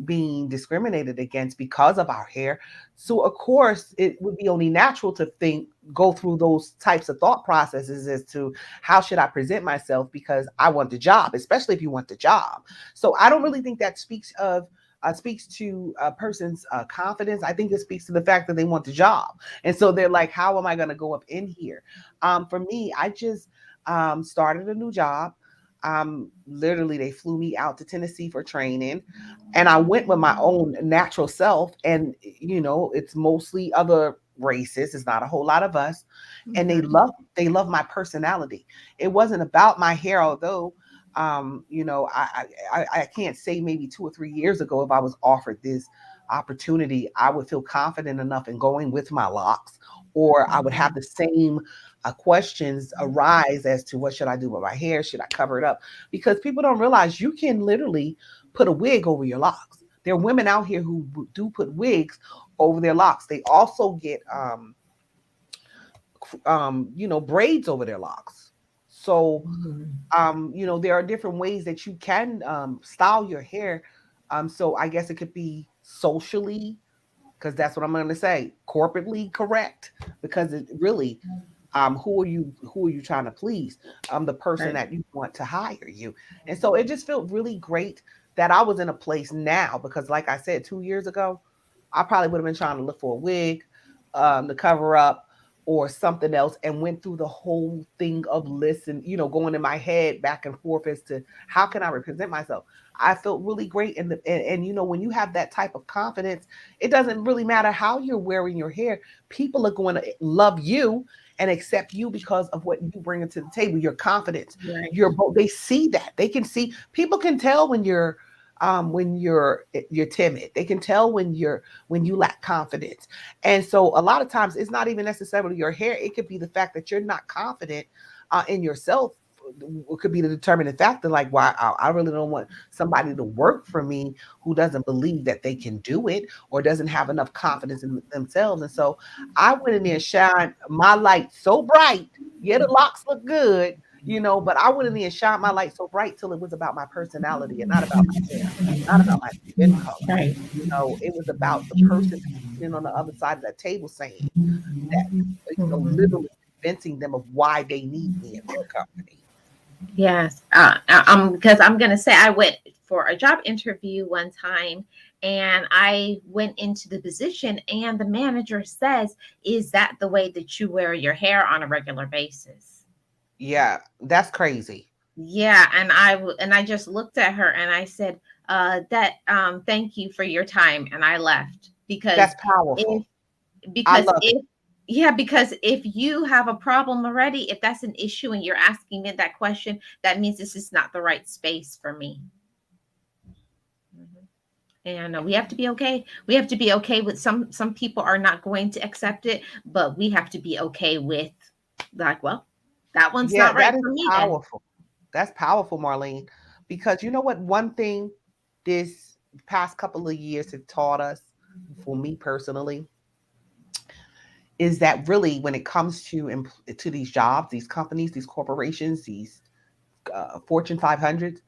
being discriminated against because of our hair. So of course it would be only natural to think go through those types of thought processes as to how should I present myself because I want the job, especially if you want the job. So I don't really think that speaks to a person's confidence. I think it speaks to the fact that they want the job. And so they're like, how am I going to go up in here? For me, I just started a new job. Literally, they flew me out to Tennessee for training, and I went with my own natural self. And, it's mostly other races, it's not a whole lot of us. And Mhm. they love my personality. It wasn't about my hair, although I can't say maybe 2 or 3 years ago if I was offered this opportunity, I would feel confident enough in going with my locks, or I would have the same questions arise as to what should I do with my hair? Should I cover it up? Because people don't realize you can literally put a wig over your locks. There are women out here who do put wigs over their locks. They also get braids over their locks. So Mhm. there are different ways that you can style your hair. So I guess it could be socially, because that's what I'm going to say, corporately correct, because it really, who are you trying to please? The person Right. that you want to hire you. And so it just felt really great that I was in a place now, because like I said, 2 years ago, I probably would have been trying to look for a wig to cover up or something else, and went through the whole thing of listen, going in my head back and forth as to how can I represent myself. I felt really great, and when you have that type of confidence, it doesn't really matter how you're wearing your hair. People are going to love you and accept you because of what you bring to the table, your confidence. Right. They see that. They can see, people can tell when you're timid. They can tell when you lack confidence. And so a lot of times it's not even necessarily your hair. It could be the fact that you're not confident in yourself. It could be the determining factor, like why I really don't want somebody to work for me who doesn't believe that they can do it or doesn't have enough confidence in themselves. And so I went in there and shined my light so bright. Yeah, the locks look good, but I went in there and shined my light so bright till it was about my personality and not about my hair, not about my skin color. Right. It was about the person sitting on the other side of that table saying that, Mhm. literally convincing them of why they need me in their company. Yes, because I'm gonna say I went for a job interview one time, and I went into the position, and the manager says, "Is that the way that you wear your hair on a regular basis?" Yeah, that's crazy. Yeah, and I just looked at her and I said, that thank you for your time, and I left That's if powerful. I because love it. if yeah, because if you have a problem already, if that's an issue and you're asking me that question, that means this is not the right space for me. Mhm. And we have to be okay. We have to be okay with some people are not going to accept it, but we have to be okay with, like, well, that one's Yeah, not right that is for me then. powerful. That's powerful, Marlene. Because you know what? One thing this past couple of years have taught us, for me personally, is that really when it comes to to these jobs, these companies, these corporations, these Fortune 500s,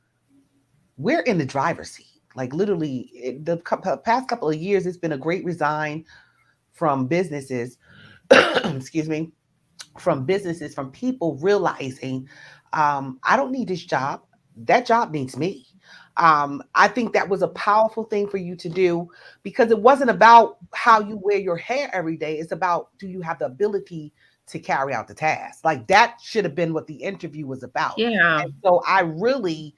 we're in the driver's seat. Like literally, past couple of years, it's been a great resign from businesses. Excuse me, from businesses, from people realizing, I don't need this job. That job needs me. I think that was a powerful thing for you to do because it wasn't about how you wear your hair every day. It's about, do you have the ability to carry out the task? Like that should have been what the interview was about. Yeah. And so I really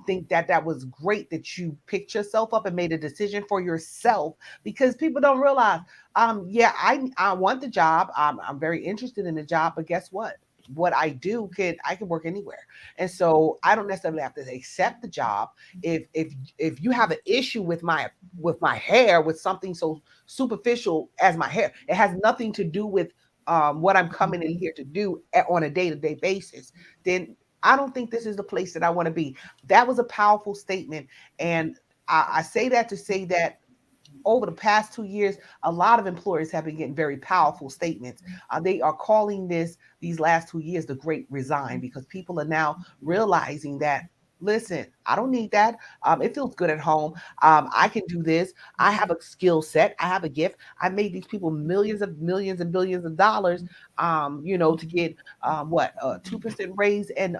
think that that was great that you picked yourself up and made a decision for yourself, because people don't realize, yeah, I want the job. I'm very interested in the job, but guess what? What I do I can work anywhere, and so I don't necessarily have to accept the job. If you have an issue with my hair, with something so superficial as my hair, it has nothing to do with what I'm coming in here to do on a day to day basis. Then I don't think this is the place that I want to be. That was a powerful statement, and I say that to say that over the past 2 years, a lot of employers have been getting very powerful statements. They are calling these last 2 years the Great Resign, because people are now realizing that. Listen, I don't need that. It feels good at home. I can do this. I have a skill set. I have a gift. I made these people millions and billions of dollars. To get what, a 2% raise and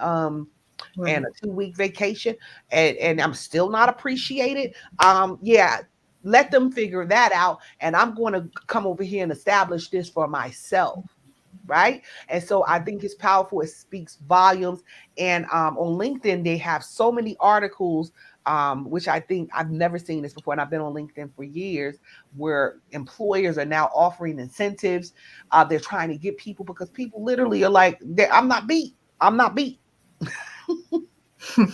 Right. a 2 week vacation, and I'm still not appreciated. Yeah, let them figure that out. And I'm going to come over here and establish this for myself. Right. And so I think it's powerful. It speaks volumes. And on LinkedIn, they have so many articles, which I think I've never seen this before. And I've been on LinkedIn for years, where employers are now offering incentives. They're trying to get people, because people literally are like, I'm not beat. I'm not beat. That's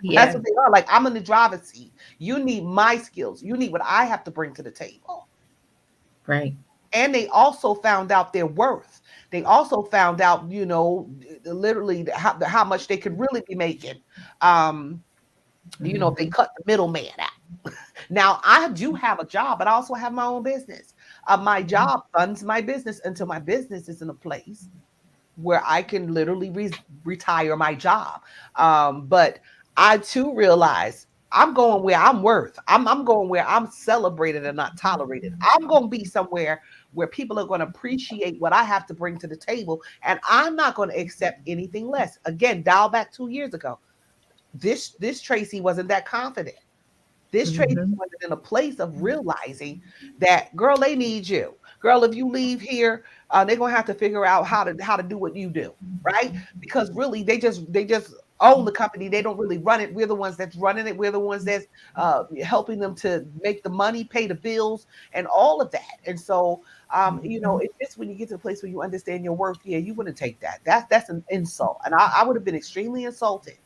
Yeah. what they are. Like, I'm in the driver's seat. You need my skills. You need what I have to bring to the table. Right. And they also found out their worth. They also found out, literally how much they could really be making. Um, if they Mhm. cut the middleman out. Now, I do have a job, but I also have my own business. My job funds my business until my business is in a place where I can literally retire my job. But I too realize I'm going where I'm worth. I'm going where I'm celebrated and not tolerated. I'm going to be somewhere where people are going to appreciate what I have to bring to the table, and I'm not going to accept anything less. Again, dial back 2 years ago. This Tracy wasn't that confident. This Tracy Mhm. wasn't in a place of realizing that, girl, they need you. Girl, if you leave here, they're gonna have to figure out how to do what you do, right? Because really, they just own the company. They don't really run it. We're the ones that's running it. We're the ones that's helping them to make the money, pay the bills, and all of that. And so, it's just when you get to the place where you understand your worth, yeah, you wouldn't take that. That's an insult, and I would have been extremely insulted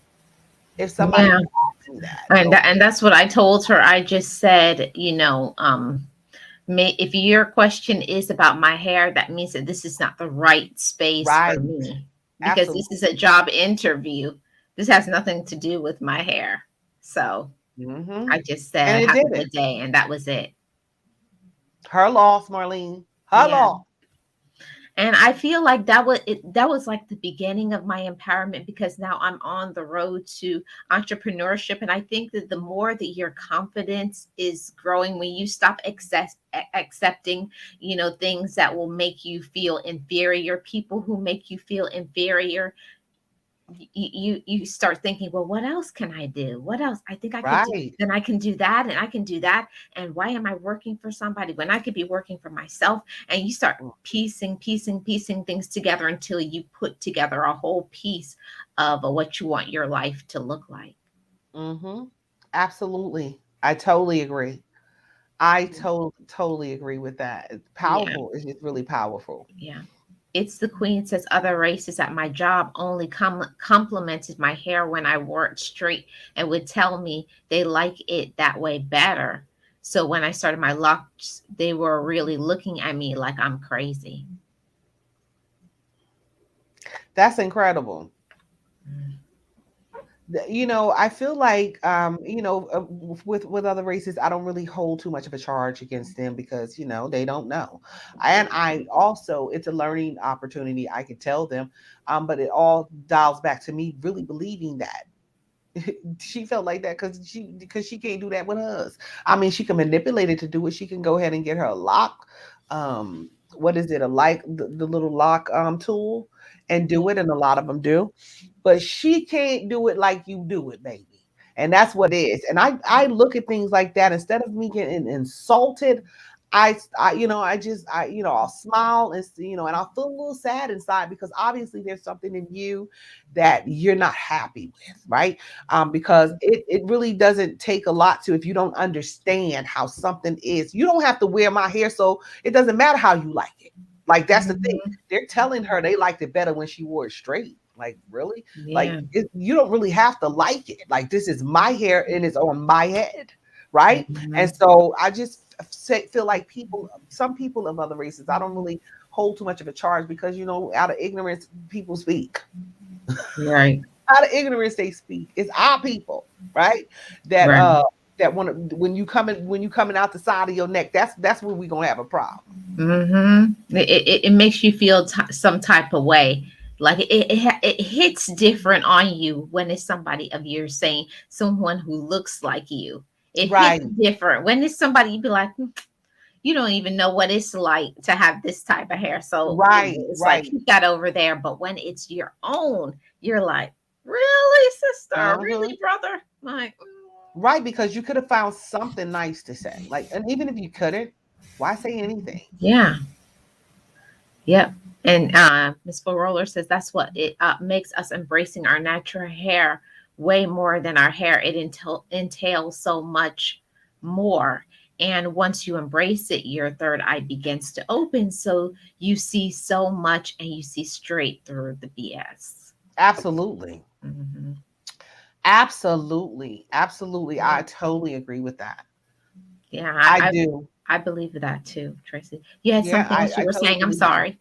if somebody Yeah. would ask me that. And So, that's what I told her. I just said, if your question is about my hair, that means that this is not the right space for right. me, because this is a Absolutely. job interview. This has nothing to do with my hair. So Hmm. I just And said, it have a didn't. good day. And that was it. Her loss, Marlene. Her Yeah. loss. And I feel like that was like the beginning of my empowerment, because now I'm on the road to entrepreneurship. And I think that the more that your confidence is growing, when you stop accepting, things that will make you feel inferior, people who make you feel inferior, you start thinking, well, what else can I do? What else? I think I could do, Right. then I can do that, and I can do that. And why am I working for somebody when I could be working for myself? And you start piecing things together until you put together a whole piece of what you want your life to look like. Mm-hmm. Absolutely. I totally agree. I totally agree with that. It's Yeah, powerful. It's just really powerful. yeah. It's the queen says other races at my job only complimented my hair when I wore it straight and would tell me they like it that way better. So when I started my locks, they were really looking at me like I'm crazy. That's incredible. Mm. I feel like with other races, I don't really hold too much of a charge against them because they don't know. And I also, it's a learning opportunity. I could tell them, but it all dials back to me really believing that she felt like that because she can't do that with us. I mean, she can manipulate it to do it. She can go ahead and get her a lock. What is it? A like the little lock tool and Yeah. do it, and a lot of them do, but she can't do it like you do it, baby. And that's what it is. And I look at things like that instead of me getting insulted. I'll smile and and I'll feel a little sad inside because obviously there's something in you that you're not happy with, right? Because it really doesn't take a lot to, if you don't understand how something is. You don't have to wear my hair, so it doesn't matter how you like it. Like that's the thing. Mhm. They're telling her they liked it better when she wore it straight. Like really? Like Yeah. you don't really have to like it. Like this is my hair and it's on my head, right? And Mhm. so I just feel like some people of other races, I don't really hold too much of a charge because out of ignorance, people speak Right. out of ignorance they speak. It's our people, right? That Right. that want to when you coming out the side of your neck, that's where we gonna have a problem. It makes you feel some type of way. Like it hits different on you when it's somebody of yours saying someone who looks like you. It hits Right, different when it's somebody you be like, you don't even know what it's like to have this type of hair. So right, it's like right. keep that over there. But when it's your own, you're like, really, sister? Uh-huh. Really, brother? Like, Right, because you could have found something nice to say. Like, and even if you couldn't, why say anything? yeah. Yep. And Miss Roller says that's what it makes us embracing our natural hair way more than our hair. It entails so much more. And once you embrace it, your third eye begins to open. So you see so much and you see straight through the BS. Absolutely. Hmm. Absolutely. Absolutely. Yeah. I totally agree with that. Yeah. I do. I believe that too, Tracy. You had Yeah, something I, else you I were totally saying. I'm believe it too. sorry.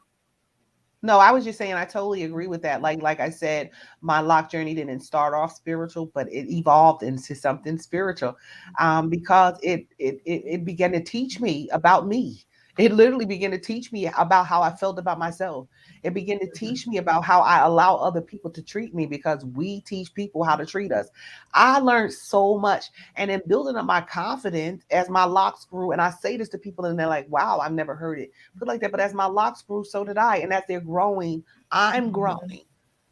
No, I was just saying I totally agree with that. Like I said, my lock journey didn't start off spiritual, but it evolved into something spiritual, because it began to teach me about me. It literally began to teach me about how I felt about myself. It began to teach me about how I allow other people to treat me because we teach people how to treat us. I learned so much, and in building up my confidence as my locks grew, and I say this to people, and they're like, "Wow, I've never heard it put like that." But as my locks grew, so did I. And as they're growing, I'm Mhm. growing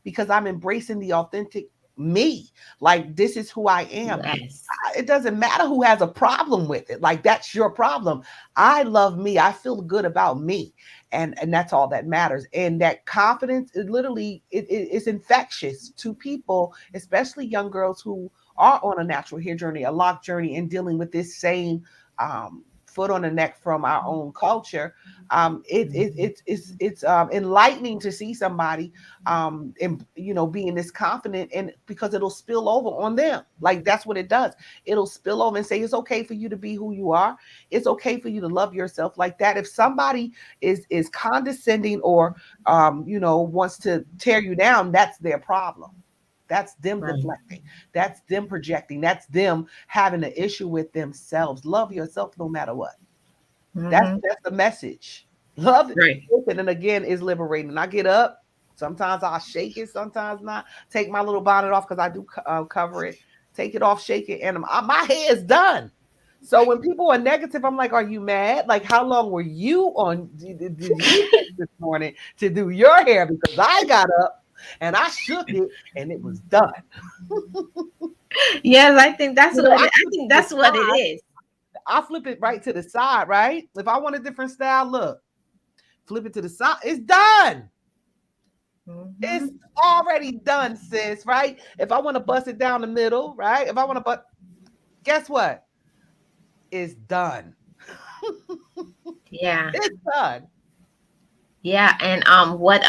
because I'm embracing the authentic me. Like, this is who I am. Yes. It doesn't matter who has a problem with it. Like, that's your problem. I love me. I feel good about me. And that's all that matters. And that confidence is literally it's infectious to people, especially young girls who are on a natural hair journey, a lock journey, and dealing with this same foot on the neck from our own culture. It's enlightening to see somebody and being this confident, and because it'll spill over on them. Like, that's what it does. It'll spill over and say it's okay for you to be who you are. It's okay for you to love yourself like that. If somebody is condescending or wants to tear you down, that's their problem. That's them Right. deflecting. That's them projecting. That's them having an issue with themselves. Love yourself no matter what. That's Hmm. that's the message. Love Right. it. And again, is liberating. I get up. Sometimes I'll shake it. Sometimes not. Take my little bonnet off because I do cover it. Take it off, shake it, and my hair is done. So when people are negative, I'm like, "Are you mad? Like, how long were you on? Did you take this morning to do your hair? Because I got up." And I shook it and it was done. Yes, I think that's You know, what I it, I flip think it to the that's what it side. is. I flip it right to the side, right? If I want a different style, look, flip it to the side. It's done. It's Hmm. already done, sis, right? If I want to bust it down the middle, right? If I want to, but guess what? It's done. Yeah. It's done. Yeah, and what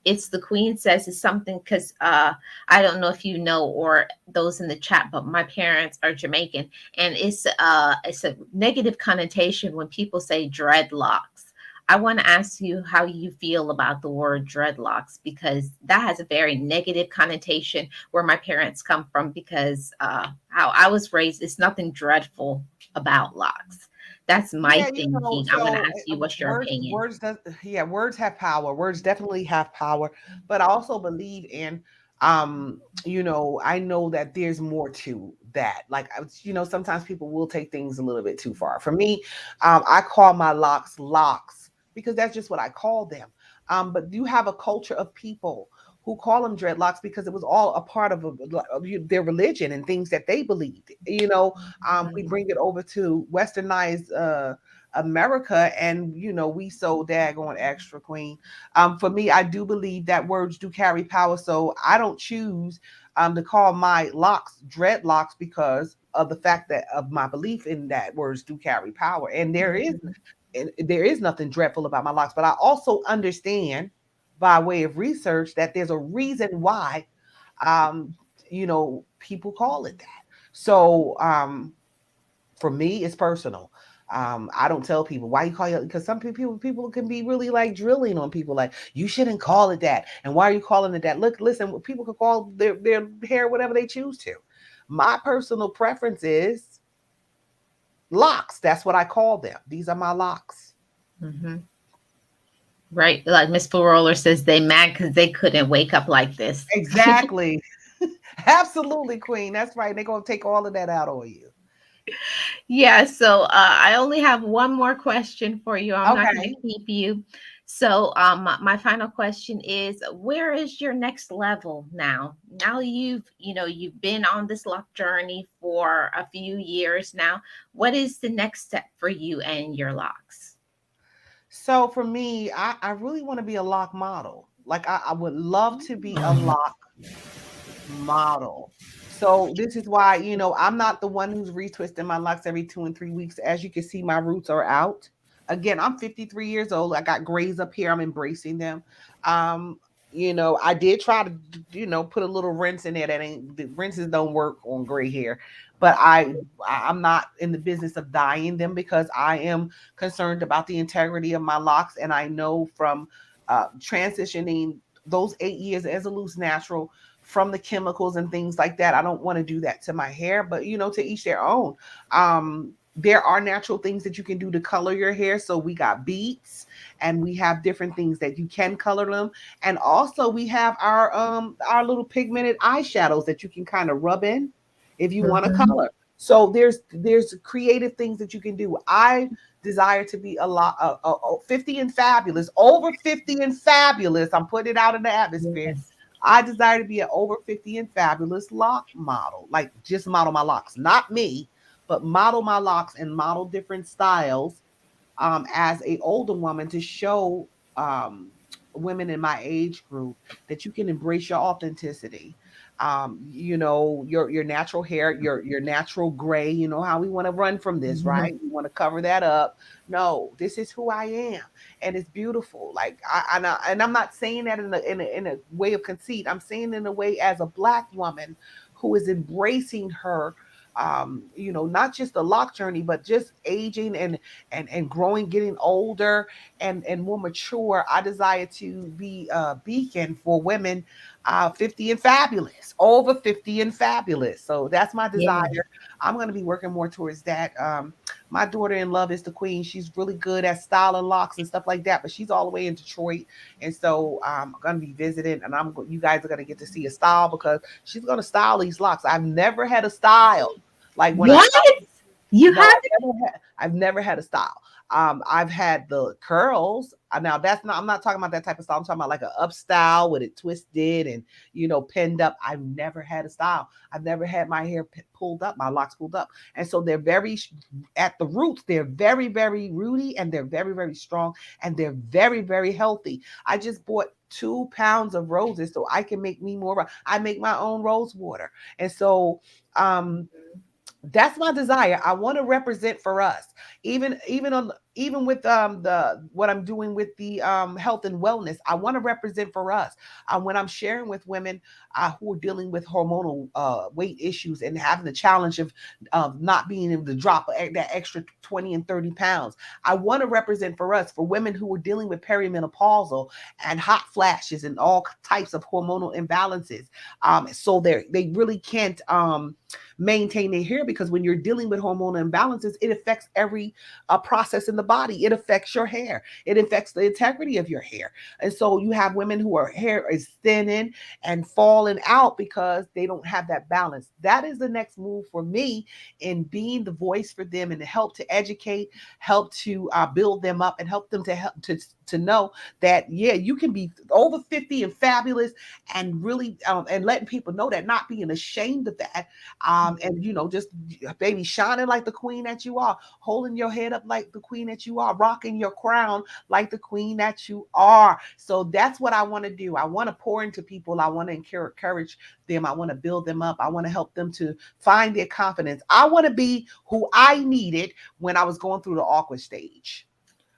it's the queen says is something because I don't know if you know or those in the chat, but my parents are Jamaican, and it's a negative connotation when people say dreadlocks. I want to ask you how you feel about the word dreadlocks because that has a very negative connotation where my parents come from because how I was raised, it's nothing dreadful about locks. That's my Yeah, you know, thinking. I want to so ask you what's your words, opinion. yeah, words have power. Words definitely have power, but I also believe in, I know that there's more to that. Like, sometimes people will take things a little bit too far. For me, I call my locks because that's just what I call them. But you have a culture of people who call them dreadlocks because it was all a part of, their religion and things that they believed. We Mhm. bring it over to westernized America, and we so daggone extra, queen. For me, I do believe that words do carry power, so I don't choose to call my locks dreadlocks because of the fact that of my belief in that words do carry power, and Mhm. there is nothing dreadful about my locks. But I also understand by way of research that there's a reason why um, people call it that. So for me, it's personal. I don't tell people why you call it because some people can be really like drilling on people like you shouldn't call it that. And why are you calling it that? Look, listen, people can call their hair whatever they choose to. My personal preference is locks. That's what I call them. These are my locks. Mhm. Right, like Miss Roller says, they mad because they couldn't wake up like this. Exactly. Absolutely, Queen. That's right. They're gonna take all of that out on you. Yeah, so I only have one more question for you. I'm not going Okay. to keep you. So my final question is, where is your next level now? Now you've been on this luck journey for a few years now. What is the next step for you and your locks? So for me, I really want to be a lock model. Like I would love to be a lock model. So this is why, I'm not the one who's retwisting my locks every 2 and 3 weeks. As you can see, my roots are out. Again, I'm 53 years old. I got grays up here. I'm embracing them. Um, I did try to, put a little rinse in there. That ain't the rinses don't work on gray hair. But I'm not in the business of dyeing them because I am concerned about the integrity of my locks. And I know from transitioning those 8 years as a loose natural from the chemicals and things like that. I don't want to do that to my hair, but to each their own. There are natural things that you can do to color your hair. So we got beads and we have different things that you can color them. And also we have our little pigmented eyeshadows that you can kind of rub in if you want to Mhm. color. So there's creative things that you can do. I desire to be a lot 50 and fabulous, over 50 and fabulous. I'm putting it out in the atmosphere. Yes. I desire to be an over 50 and fabulous lock model. Like just model my locks, not me, but model my locks and model different styles as a older woman to show women in my age group that you can embrace your authenticity. Your natural hair, your natural gray. You know how we want to run from this, right? Mhm. We want to cover that up. No, this is who I am, and it's beautiful. Like and I'm not saying that in a way of conceit. I'm saying in a way as a black woman who is embracing her not just the lock journey, but just aging and growing, getting older and more mature. I desire to be a beacon for women 50 and fabulous, over 50 and fabulous. So that's my desire. Yeah. I'm going to be working more towards that. My daughter in love is the queen. She's really good at styling locks and stuff like that, but she's all the way in Detroit. And so I'm going to be visiting and you guys are going to get to see a style because she's going to style these locks. I've never had a style like when a What? You No, have it? I've never had a style. I've had the curls. Now that's not. I'm not talking about that type of style. I'm talking about like a up style with it twisted and pinned up. I've never had a style. I've never had my hair pulled up, my locks pulled up, and so they're very at the roots. They're very very rooty and they're very very strong and they're very very healthy. I just bought 2 pounds of roses so I can make me more. I make my own rose water, and so um that's my desire. I want to represent for us, even with the what I'm doing with the health and wellness. I want to represent for us when I'm sharing with women who are dealing with hormonal weight issues and having the challenge of not being able to drop that extra 20 and 30 pounds. I want to represent for us, for women who are dealing with perimenopausal and hot flashes and all types of hormonal imbalances. So they really can't maintain their hair, because when you're dealing with hormonal imbalances, it affects every process in the body. It affects your hair. It affects the integrity of your hair. And so you have women who are hair is thinning and falling out because they don't have that balance. That is the next move for me in being the voice for them and to help to educate, help to build them up, and help them to to know that yeah, you can be over 50 and fabulous, and really and letting people know that, not being ashamed of that, and just baby shining like the queen that you are, holding your head up like the queen that you are, rocking your crown like the queen that you are. So that's what I want to do. I want to pour into people. I want to encourage them. I want to build them up. I want to help them to find their confidence. I want to be who I needed when I was going through the awkward stage,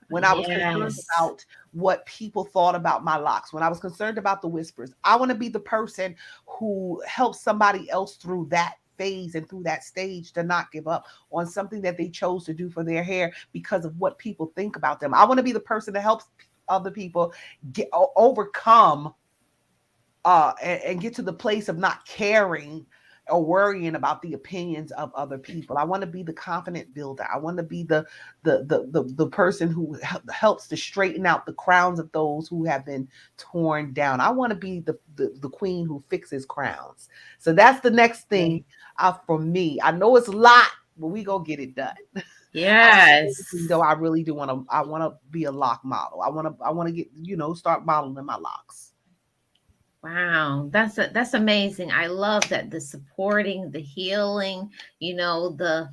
when I was concerned Yes. about what people thought about my locks, when I was concerned about the whispers. I want to be the person who helps somebody else through that phase and through that stage, to not give up on something that they chose to do for their hair because of what people think about them. I want to be the person that helps other people overcome and get to the place of not caring or worrying about the opinions of other people. I want to be the confident builder. I want to be the person who helps to straighten out the crowns of those who have been torn down. I want to be the queen who fixes crowns. So that's the next thing for me. I know it's a lot, but we gonna get it done. Yes. Though I really do want to. I want to be a lock model. I want to get start modeling my locks. Wow, that's amazing. I love that, the supporting, the healing, the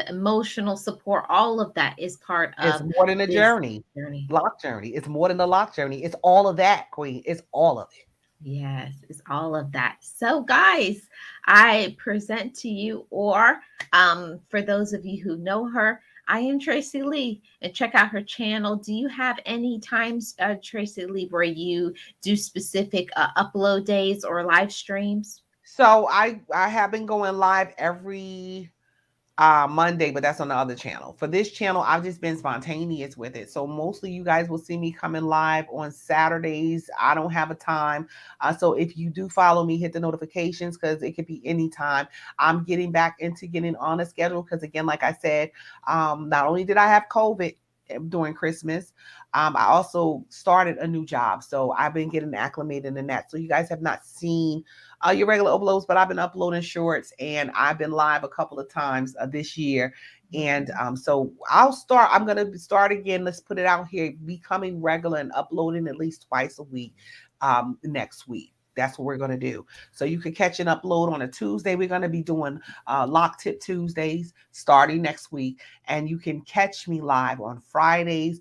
emotional support, all of that is part It's of more than a this journey. journey. Lock journey. It's more than a lock journey. It's all of that, Queen. It's all of it. Yes, it's all of that. So, guys, I present to you, or for those of you who know her, I am Tracy Lee, and check out her channel. Do you have any times, Tracy Lee, where you do specific upload days or live streams? So I have been going live every Monday, but that's on the other channel. For this channel, I've just been spontaneous with it. So mostly you guys will see me coming live on Saturdays. I don't have a time. So if you do follow me, hit the notifications, because it could be anytime. I'm getting back into getting on a schedule because, again, like I said, not only did I have COVID during Christmas, I also started a new job. So I've been getting acclimated in that. So you guys have not seen your regular uploads, but I've been uploading shorts, and I've been live a couple of times this year. And so I'm going to start again. Let's put it out here, becoming regular and uploading at least twice a week next week. That's what we're going to do. So you can catch an upload on a Tuesday. We're going to be doing Lock Tip Tuesdays starting next week. And you can catch me live on Fridays,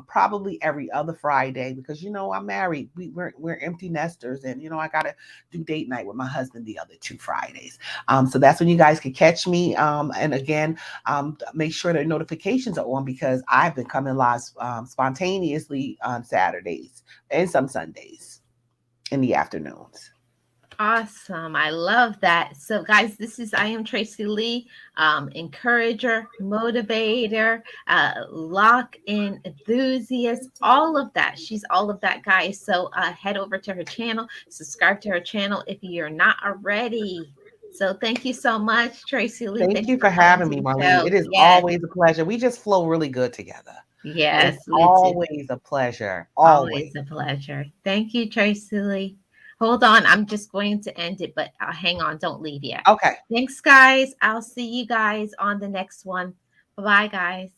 probably every other Friday, because, I'm married. We're empty nesters. And, I got to do date night with my husband the other 2 Fridays. So that's when you guys can catch me. And again, make sure the notifications are on, because I've been coming live spontaneously on Saturdays and some Sundays in the afternoons. Awesome. I love that. So, guys, I am Tracy Lee, encourager, motivator, lock in enthusiast, all of that. She's all of that, guys. So, head over to her channel, subscribe to her channel if you're not already. So, thank you so much, Tracy Lee. Thank Thank you you for for coming having to me, the Marlene. show. It is Yes, always a pleasure. We just flow really good together. It's yes, we do. always a pleasure. Always. Always a pleasure. Thank you, Tracy Lee. Hold on. I'm just going to end it, but hang on. Don't leave yet. Okay. Thanks, guys. I'll see you guys on the next one. Bye bye, guys.